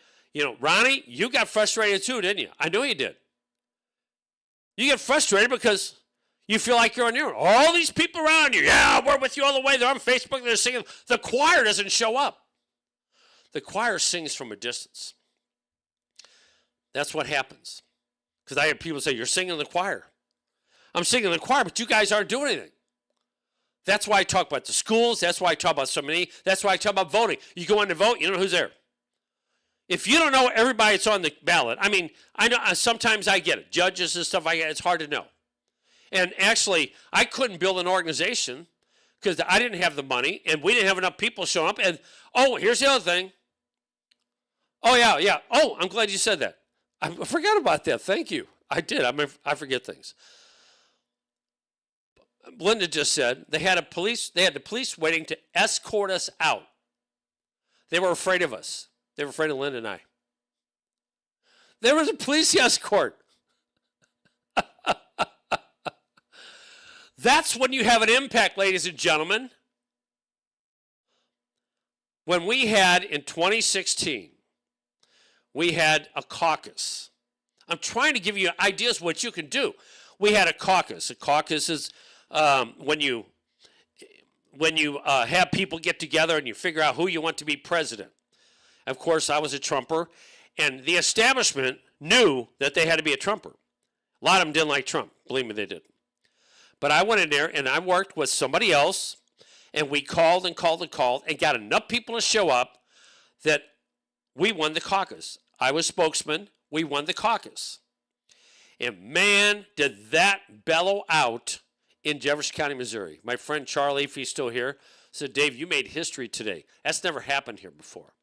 Ronnie, you got frustrated too, didn't you? I know you did. You get frustrated because you feel like you're on your own. All these people around you, yeah, we're with you all the way. They're on Facebook, they're singing. The choir doesn't show up. The choir sings from a distance. That's what happens. Because I had people say, you're singing in the choir. I'm singing in the choir, but you guys aren't doing anything. That's why I talk about the schools. That's why I talk about so many. That's why I talk about voting. You go in to vote, you know who's there. If you don't know everybody that's on the ballot, I mean, I know sometimes I get it. Judges and stuff like that, it's hard to know. And actually, I couldn't build an organization because I didn't have the money, and we didn't have enough people showing up. And, here's the other thing. Oh, yeah. Oh, I'm glad you said that. I forgot about that. Thank you. I did. I forget things. Linda just said they had the police waiting to escort us out. They were afraid of us. They were afraid of Linda and I. There was a police escort. That's when you have an impact, ladies and gentlemen. When we had in 2016, we had a caucus. I'm trying to give you ideas what you can do. We had a caucus. A caucus is when you have people get together and you figure out who you want to be president. Of course, I was a Trumper, and the establishment knew that they had to be a Trumper. A lot of them didn't like Trump. Believe me, they did. But I went in there, and I worked with somebody else, and we called and called and called and got enough people to show up that we won the caucus. I was spokesman. We won the caucus. And man, did that bellow out in Jefferson County, Missouri. My friend Charlie, if he's still here, said, Dave, you made history today. That's never happened here before.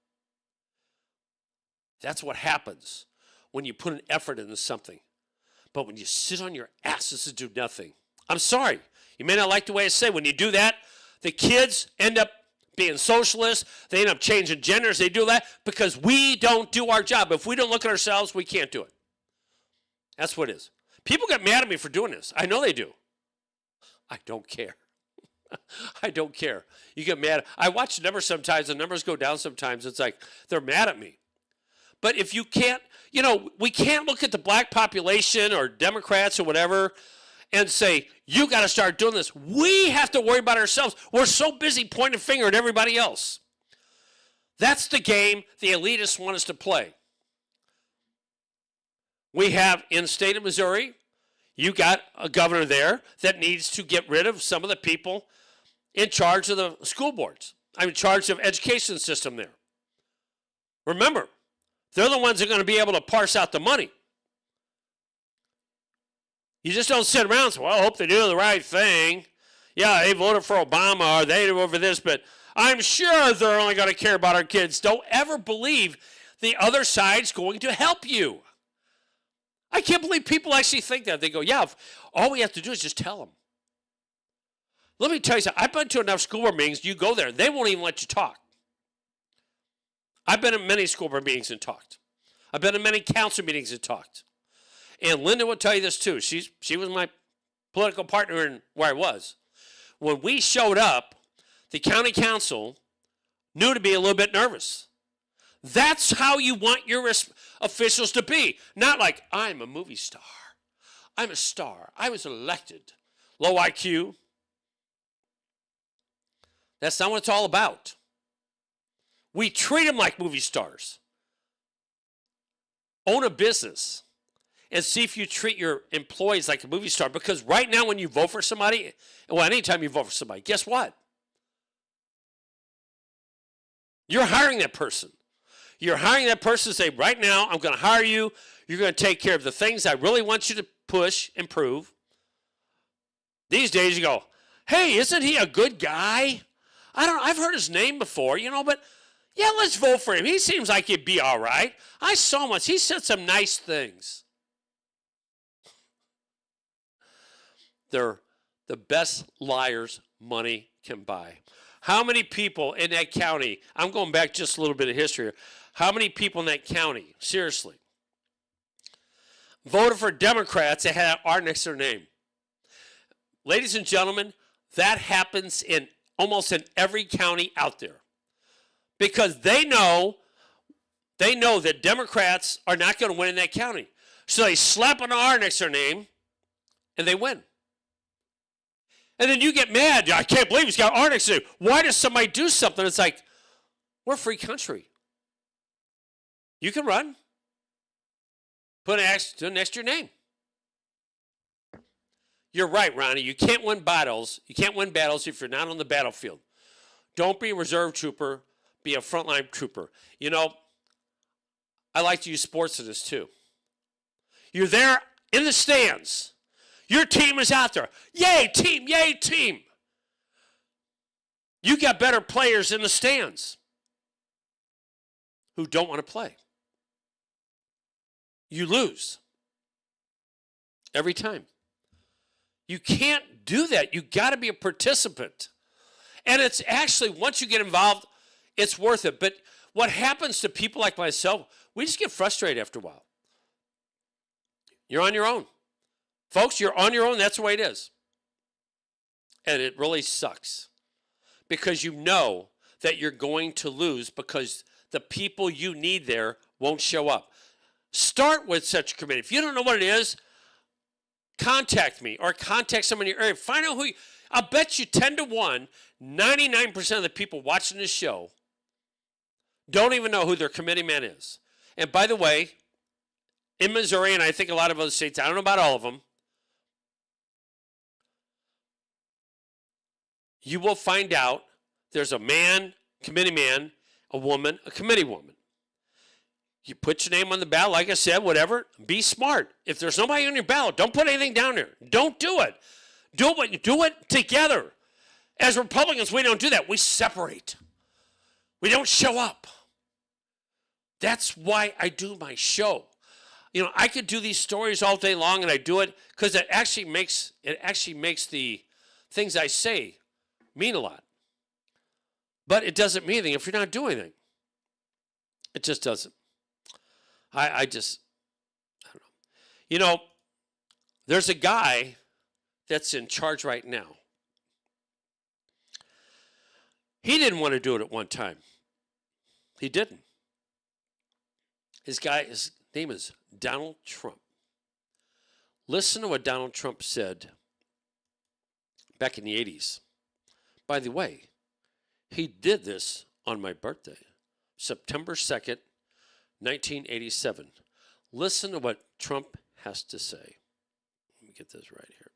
That's what happens when you put an effort into something. But when you sit on your asses and do nothing, I'm sorry. You may not like the way I say. When you do that, the kids end up being socialists. They end up changing genders. They do that because we don't do our job. If we don't look at ourselves, we can't do it. That's what it is. People get mad at me for doing this. I know they do. I don't care. I don't care. You get mad. I watch the numbers sometimes. The numbers go down sometimes. It's like they're mad at me. But if you can't, we can't look at the black population or Democrats or whatever and say, you got to start doing this. We have to worry about ourselves. We're so busy pointing a finger at everybody else. That's the game the elitists want us to play. We have in the state of Missouri, you got a governor there that needs to get rid of some of the people in charge of the school boards. I'm in charge of education system there. Remember, they're the ones that are going to be able to parse out the money. You just don't sit around and say, well, I hope they do the right thing. Yeah, they voted for Obama or they over this, but I'm sure they're only going to care about our kids. Don't ever believe the other side's going to help you. I can't believe people actually think that. They go, yeah, all we have to do is just tell them. Let me tell you something. I've been to enough school board meetings. You go there, they won't even let you talk. I've been in many school board meetings and talked. I've been in many council meetings and talked. And Linda will tell you this too. She was my political partner in where I was. When we showed up, the county council knew to be a little bit nervous. That's how you want your officials to be. Not like, I'm a movie star. I'm a star. I was elected. Low IQ. That's not what it's all about. We treat them like movie stars. Own a business and see if you treat your employees like a movie star. Because right now when you vote for somebody, well, anytime you vote for somebody, guess what? You're hiring that person. You're hiring that person to say, right now, I'm going to hire you. You're going to take care of the things I really want you to push, improve. These days you go, hey, isn't he a good guy? I've heard his name before, but yeah, let's vote for him. He seems like he'd be all right. I saw him once. He said some nice things. They're the best liars money can buy. How many people in that county, I'm going back just a little bit of history here. How many people in that county, seriously, voted for Democrats that had R next to their name? Ladies and gentlemen, that happens in almost in every county out there. Because they know that Democrats are not going to win in that county. So they slap an R next to their name and they win. And then you get mad. I can't believe he's got R next to him. Why does somebody do something? It's like, we're a free country. You can run. Put an X next to your name. You're right, Ronnie. You can't win battles. You can't win battles if you're not on the battlefield. Don't be a reserve trooper. Be a frontline trooper. I like to use sports in this too. You're there in the stands. Your team is out there. Yay, team, yay, team. You got better players in the stands who don't want to play. You lose every time. You can't do that. You got to be a participant. And it's actually, once you get involved, it's worth it. But what happens to people like myself, we just get frustrated after a while. You're on your own. Folks, you're on your own. That's the way it is. And it really sucks. Because you know that you're going to lose because the people you need there won't show up. Start with such a committee. If you don't know what it is, contact me or contact someone in your area. Find out who I'll bet you 10 to 1, 99% of the people watching this show don't even know who their committee man is. And by the way, in Missouri, and I think a lot of other states, I don't know about all of them, you will find out there's a man, committee man, a woman, a committee woman. You put your name on the ballot, like I said, whatever. Be smart. If there's nobody on your ballot, don't put anything down there. Don't do it. Do it together. As Republicans, we don't do that. We separate. We don't show up. That's why I do my show. You know, I could do these stories all day long, and I do it because it actually makes the things I say mean a lot. But it doesn't mean anything if you're not doing anything. It just doesn't. I don't know. You know, there's a guy that's in charge right now. He didn't want to do it at one time. He didn't. His name is Donald Trump. Listen to what Donald Trump said back in the 80s. By the way, he did this on my birthday, September 2nd, 1987. Listen to what Trump has to say. Let me get this right here.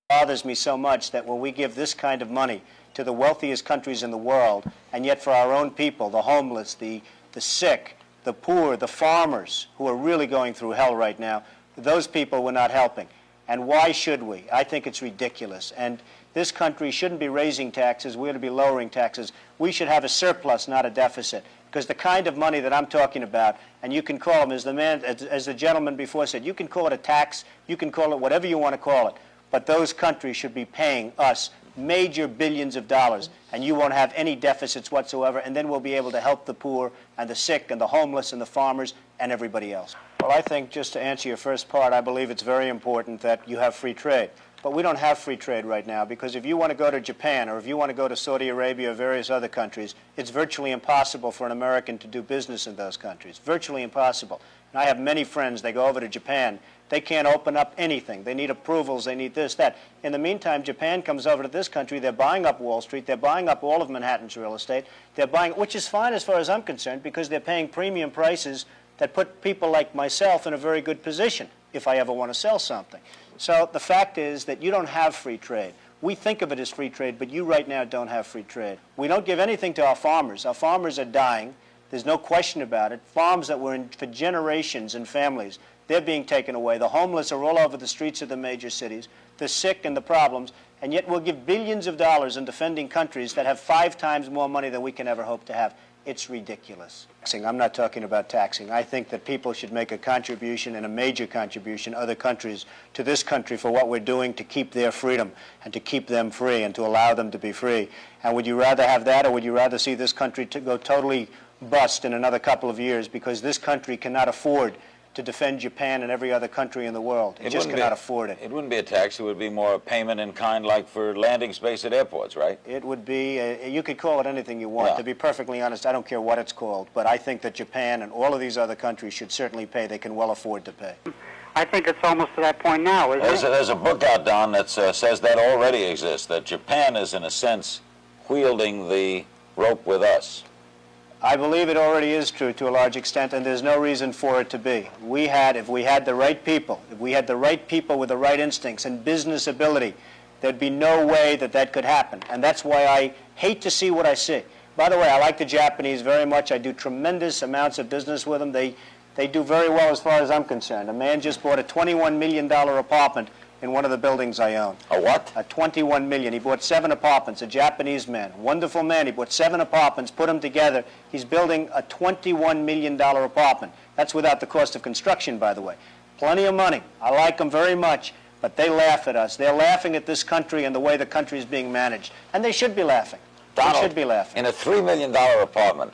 Bothers me so much that when we give this kind of money to the wealthiest countries in the world, and yet for our own people, the homeless, the sick, the poor, the farmers who are really going through hell right now, those people we're not helping. And why should we? I think it's ridiculous. And this country shouldn't be raising taxes. We ought to be lowering taxes. We should have a surplus, not a deficit. Because the kind of money that I'm talking about, and you can call them, as the gentleman before said, you can call it a tax, you can call it whatever you want to call it. But those countries should be paying us major billions of dollars, and you won't have any deficits whatsoever, and then we'll be able to help the poor and the sick and the homeless and the farmers and everybody else. Well, I think, just to answer your first part, I believe it's very important that you have free trade. But we don't have free trade right now, because if you want to go to Japan or if you want to go to Saudi Arabia or various other countries, it's virtually impossible for an American to do business in those countries. Virtually impossible. And I have many friends, they go over to Japan. They can't open up anything. They need approvals. They need this, that. In the meantime, Japan comes over to this country. They're buying up Wall Street. They're buying up all of Manhattan's real estate. They're buying, which is fine as far as I'm concerned, because they're paying premium prices that put people like myself in a very good position if I ever want to sell something. So the fact is that you don't have free trade. We think of it as free trade, but you right now don't have free trade. We don't give anything to our farmers. Our farmers are dying. There's no question about it. Farms that were in for generations and families, they're being taken away. The homeless are all over the streets of the major cities, the sick and the problems, and yet we'll give billions of dollars in defending countries that have 5 times more money than we can ever hope to have. It's ridiculous. I'm not talking about taxing. I think that people should make a contribution, and a major contribution, other countries, to this country for what we're doing to keep their freedom and to keep them free and to allow them to be free. And would you rather have that, or would you rather see this country to go totally bust in another couple of years, because this country cannot afford to defend Japan and every other country in the world? It just cannot afford it. It wouldn't be a tax. It would be more a payment in kind, like for landing space at airports, right? It would be, you could call it anything you want. Yeah. To be perfectly honest, I don't care what it's called, but I think that Japan and all of these other countries should certainly pay. They can well afford to pay. I think it's almost to that point now, isn't it? There's a book out, Don, that says that already exists, that Japan is, in a sense, wielding the rope with us. I believe it already is true to a large extent, and there's no reason for it to be. If we had the right people, if we had the right people with the right instincts and business ability, there'd be no way that that could happen. And that's why I hate to see what I see. By the way, I like the Japanese very much. I do tremendous amounts of business with them. They do very well as far as I'm concerned. A man just bought a $21 million apartment in one of the buildings I own. A what? A $21 million. He bought 7 apartments, a Japanese man. Wonderful man. He bought 7 apartments, put them together. He's building a $21 million apartment. That's without the cost of construction, by the way. Plenty of money. I like them very much, but they laugh at us. They're laughing at this country and the way the country is being managed. And they should be laughing. Donald, they should be laughing. In a $3 million apartment,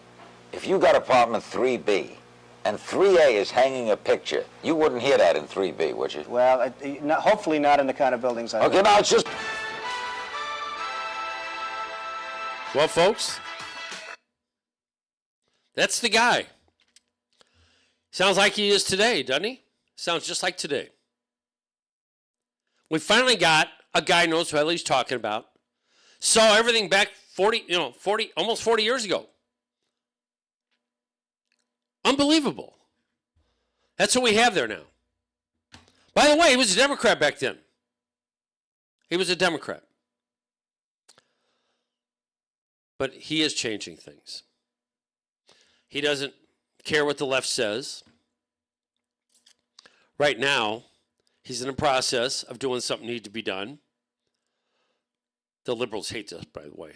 if you got apartment 3B, and 3A is hanging a picture, you wouldn't hear that in 3B, would you? Well, hopefully not in the kind of buildings I live in. Okay, now it's just... Well, folks, that's the guy. Sounds like he is today, doesn't he? Sounds just like today. We finally got a guy who knows what he's talking about. Saw everything back almost 40 years ago. Unbelievable. That's what we have there now. By the way, he was a Democrat back then. He was a Democrat. But he is changing things. He doesn't care what the left says. Right now, he's in the process of doing something that needs to be done. The liberals hate this, by the way.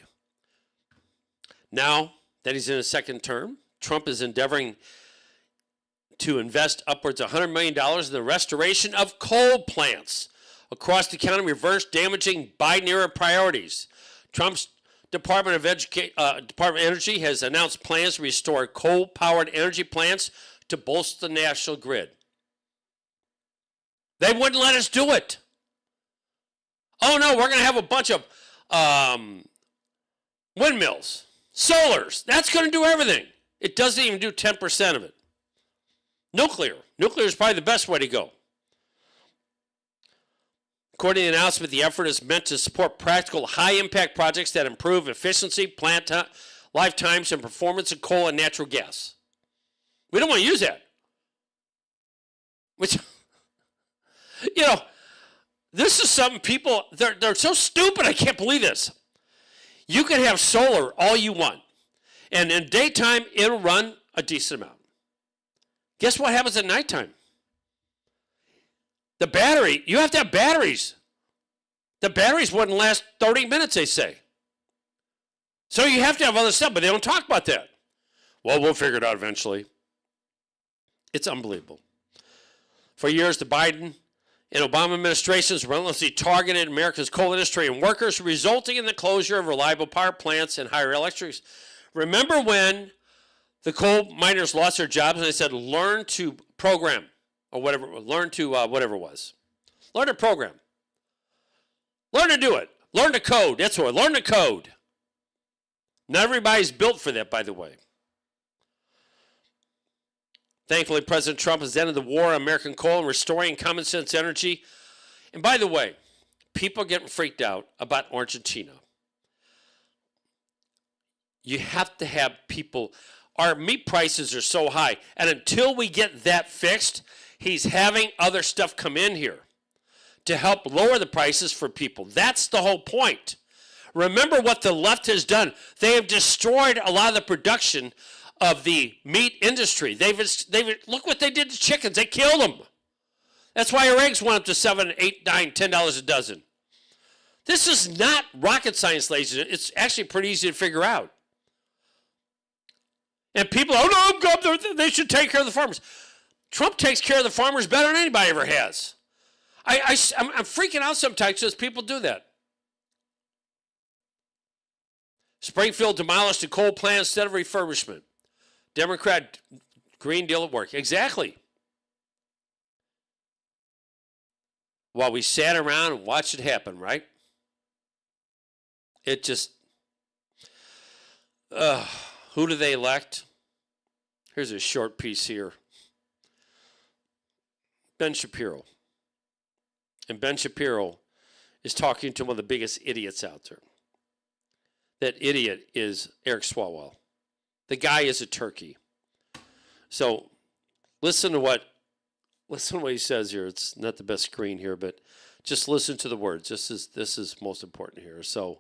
Now that he's in his second term, Trump is endeavoring to invest upwards of $100 million in the restoration of coal plants across the county, reverse damaging Biden-era priorities. Trump's Department of Energy has announced plans to restore coal-powered energy plants to bolster the national grid. They wouldn't let us do it. Oh, no, we're going to have a bunch of windmills, solars. That's going to do everything. It doesn't even do 10% of it. Nuclear. Nuclear is probably the best way to go. According to the announcement, the effort is meant to support practical, high-impact projects that improve efficiency, plant lifetimes, and performance of coal and natural gas. We don't want to use that. Which, this is something people, they're so stupid, I can't believe this. You can have solar all you want, and in daytime, it'll run a decent amount. Guess what happens at nighttime? The battery, you have to have batteries. The batteries wouldn't last 30 minutes, they say. So you have to have other stuff, but they don't talk about that. Well, we'll figure it out eventually. It's unbelievable. For years, the Biden and Obama administrations relentlessly targeted America's coal industry and workers, resulting in the closure of reliable power plants and higher electrics. Remember when the coal miners lost their jobs and they said, learn to program or whatever, learn to whatever it was. Learn to program. Learn to do it. Learn to code. That's what. Learn to code. Not everybody's built for that, by the way. Thankfully, President Trump has ended the war on American coal and restoring common sense energy. And by the way, people are getting freaked out about Argentina. You have to have people. Our meat prices are so high. And until we get that fixed, he's having other stuff come in here to help lower the prices for people. That's the whole point. Remember what the left has done. They have destroyed a lot of the production of the meat industry. They've look what they did to chickens. They killed them. That's why our eggs went up to $7, $8, $9, $10 a dozen. This is not rocket science, ladies. It's actually pretty easy to figure out. And people, oh no, they should take care of the farmers. Trump takes care of the farmers better than anybody ever has. I'm freaking out sometimes because people do that. Springfield demolished a coal plant instead of refurbishment. Democrat Green Deal at work. Exactly. While we sat around and watched it happen, right? It just, who do they elect? Here's a short piece here. Ben Shapiro. And Ben Shapiro is talking to one of the biggest idiots out there. That idiot is Eric Swalwell. The guy is a turkey. So listen to what he says here. It's not the best screen here, but just listen to the words. This is most important here. So,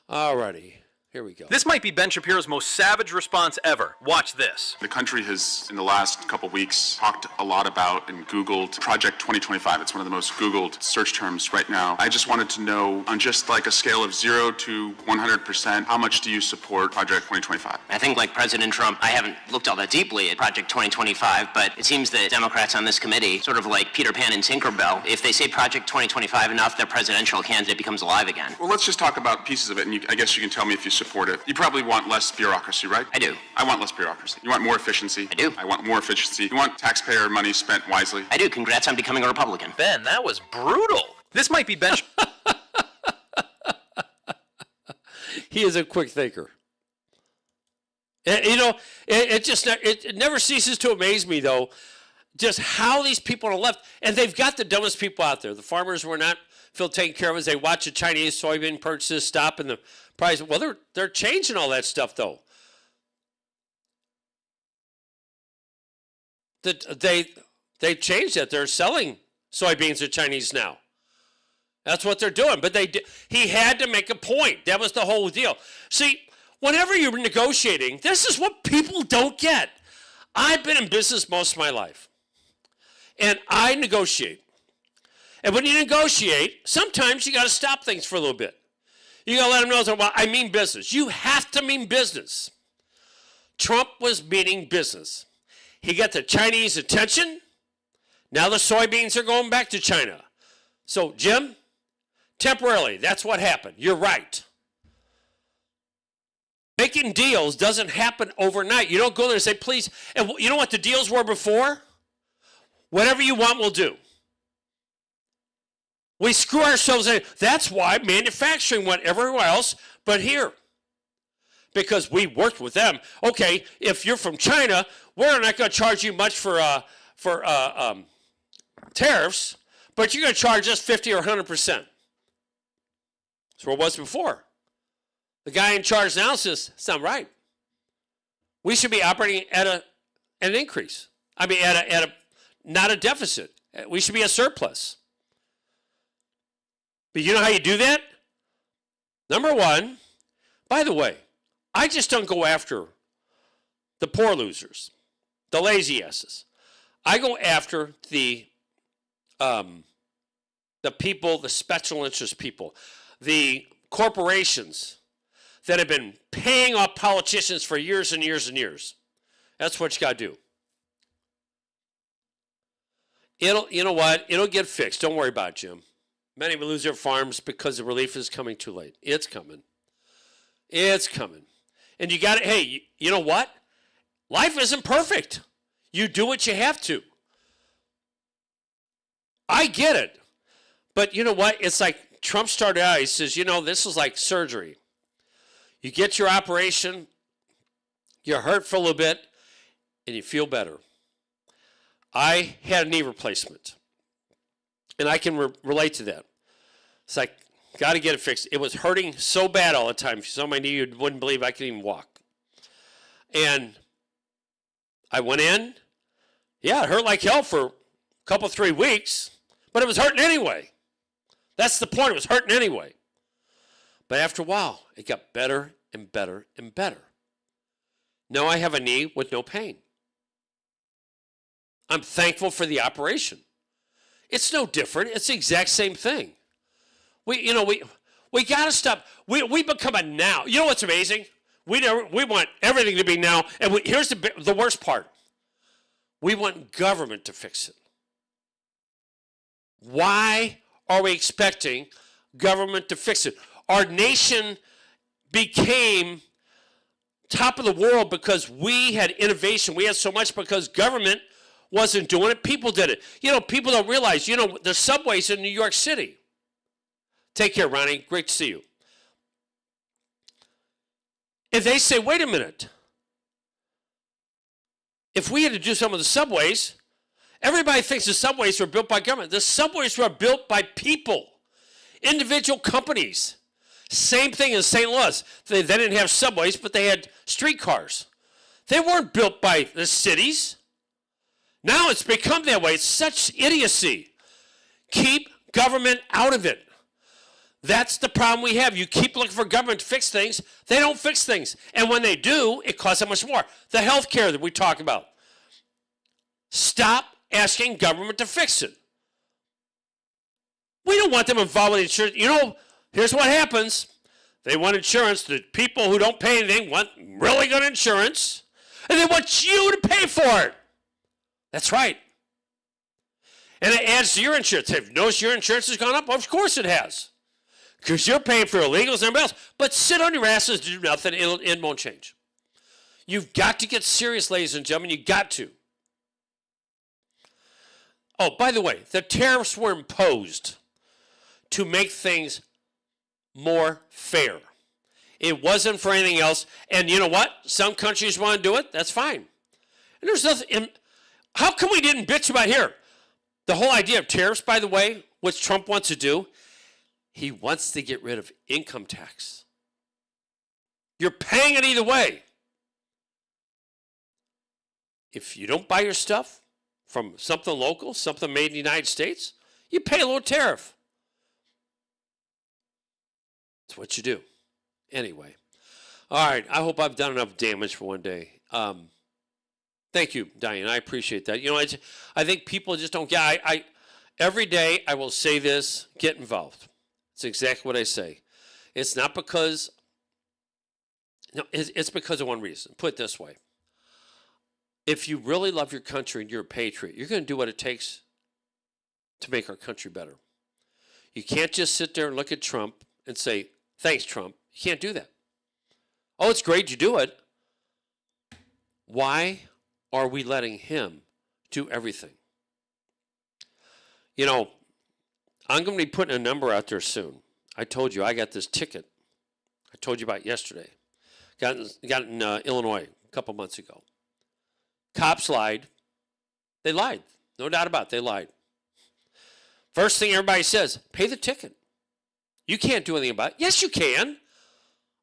alrighty. Here we go. This might be Ben Shapiro's most savage response ever. Watch this. The country has, in the last couple of weeks, talked a lot about and Googled Project 2025. It's one of the most Googled search terms right now. I just wanted to know, on just like a scale of 0 to 100%, how much do you support Project 2025? I think, like President Trump, I haven't looked all that deeply at Project 2025, but it seems that Democrats on this committee, sort of like Peter Pan and Tinkerbell, if they say Project 2025 enough, their presidential candidate becomes alive again. Well, let's just talk about pieces of it, and I guess you can tell me if you support it. You probably want less bureaucracy, right? I do. I want less bureaucracy. You want more efficiency? I do. I want more efficiency. You want taxpayer money spent wisely? I do. Congrats on becoming a Republican. Ben, that was brutal. This might be Ben. He is a quick thinker. It never ceases to amaze me, though, just how these people on the left, and they've got the dumbest people out there. The farmers were not feel taken care of as they watch the Chinese soybean purchases stop and the price. Well, they're changing all that stuff, though. They changed it. They're selling soybeans to Chinese now. That's what they're doing. But he had to make a point. That was the whole deal. See, whenever you're negotiating, this is what people don't get. I've been in business most of my life, and I negotiate. And when you negotiate, sometimes you got to stop things for a little bit. You got to let them know that, well, I mean business. You have to mean business. Trump was meaning business. He got the Chinese attention. Now the soybeans are going back to China. So, Jim, temporarily, that's what happened. You're right. Making deals doesn't happen overnight. You don't go there and say, please. And you know what the deals were before? Whatever you want, we'll do. We screw ourselves in. That's why manufacturing went everywhere else but here. Because we worked with them. Okay, if you're from China, we're not going to charge you much for tariffs, but you're going to charge us 50 or 100%. That's what it was before. The guy in charge now says, it's not right. We should be operating at an increase. I mean, not a deficit. We should be a surplus. But you know how you do that? Number one, by the way, I just don't go after the poor losers, the lazy asses. I go after the people, the special interest people, the corporations that have been paying off politicians for years and years and years. That's what you got to do. You know what? It'll get fixed. Don't worry about it, Jim. Many will lose their farms because the relief is coming too late. It's coming. It's coming. And you got to, hey, you know what? Life isn't perfect. You do what you have to. I get it. But you know what? It's like Trump started out, he says, this is like surgery. You get your operation, you're hurt for a little bit, and you feel better. I had a knee replacement, and I can relate to that. It's like, got to get it fixed. It was hurting so bad all the time. If you saw my knee, you wouldn't believe I could even walk. And I went in. Yeah, it hurt like hell for a couple, 3 weeks, but it was hurting anyway. That's the point. It was hurting anyway. But after a while, it got better and better and better. Now I have a knee with no pain. I'm thankful for the operation. It's no different. It's the exact same thing. We got to stop. We become a now. You know what's amazing? We want everything to be now. And here's the worst part. We want government to fix it. Why are we expecting government to fix it? Our nation became top of the world because we had innovation. We had so much because government wasn't doing it. People did it. People don't realize, the subways in New York City. Take care, Ronnie. Great to see you. If they say, wait a minute, if we had to do some of the subways, everybody thinks the subways were built by government. The subways were built by people, individual companies. Same thing in St. Louis. They didn't have subways, but they had streetcars. They weren't built by the cities. Now it's become that way. It's such idiocy. Keep government out of it. That's the problem we have. You keep looking for government to fix things. They don't fix things. And when they do, it costs so much more. The health care that we talk about. Stop asking government to fix it. We don't want them involved with insurance. Here's what happens. They want insurance. The people who don't pay anything want really good insurance. And they want you to pay for it. That's right. And it adds to your insurance. Have you noticed your insurance has gone up? Well, of course it has. Because you're paying for illegals and everybody else. But sit on your asses to do nothing. It won't change. You've got to get serious, ladies and gentlemen. You've got to. Oh, by the way, the tariffs were imposed to make things more fair. It wasn't for anything else. And you know what? Some countries want to do it. That's fine. And there's nothing. How come we didn't bitch about here? The whole idea of tariffs, by the way, what Trump wants to do, he wants to get rid of income tax. You're paying it either way. If you don't buy your stuff, from something local, something made in the United States, you pay a little tariff. That's what you do. Anyway. All right. I hope I've done enough damage for one day. Thank you, Diane. I appreciate that. You know, I think people just don't get. Every day I will say this: get involved. It's exactly what I say. It's not because. No, it's because of one reason. Put it this way: if you really love your country and you're a patriot, you're going to do what it takes to make our country better. You can't just sit there and look at Trump and say, "Thanks, Trump." You can't do that. Oh, it's great you do it. Why are we letting him do everything? You know, I'm going to be putting a number out there soon. I told you I got this ticket. I told you about yesterday. Got it in Illinois a couple months ago. Cops lied. They lied. No doubt about it. They lied. First thing everybody says, pay the ticket. You can't do anything about it. Yes, you can.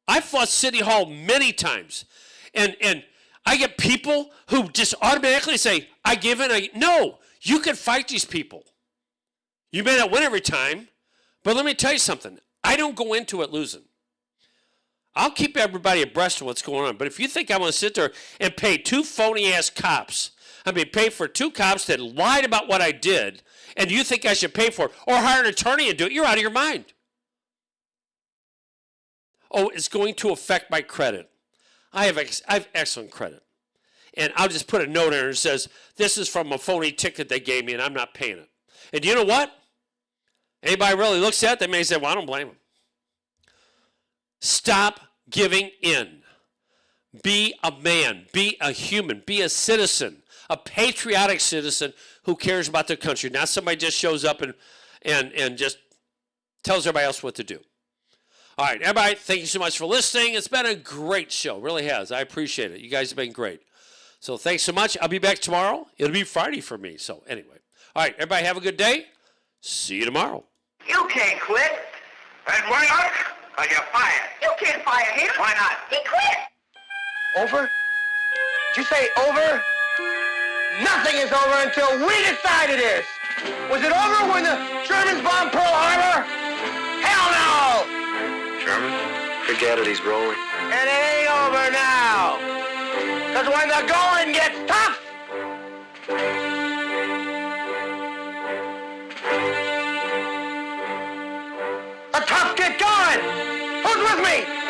I've fought City Hall many times. And I get people who just automatically say, I give in. No, you can fight these people. You may not win every time, but let me tell you something. I don't go into it losing. I'll keep everybody abreast of what's going on. But if you think I want to sit there and pay two phony-ass cops, pay for two cops that lied about what I did, and you think I should pay for it, or hire an attorney and do it, you're out of your mind. Oh, it's going to affect my credit. I have excellent credit. And I'll just put a note in there that says, this is from a phony ticket they gave me and I'm not paying it. And you know what? Anybody really looks at it, they may say, well, I don't blame them. Stop giving in. Be a man. Be a human. Be a citizen. A patriotic citizen who cares about their country. Not somebody just shows up and just tells everybody else what to do. All right, everybody, thank you so much for listening. It's been a great show. It really has. I appreciate it. You guys have been great. So thanks so much. I'll be back tomorrow. It'll be Friday for me. So anyway. All right, everybody have a good day. See you tomorrow. You can't quit. And why not? Because you're fired. You can't fire him. Why not? He quit. Over? Did you say over? Nothing is over until we decide it is. Was it over when the Germans bombed Pearl Harbor? Hell no! Sherman? Forget it, he's rolling. And it ain't over now. Because when the going gets tough, the tough get going. Who's with me?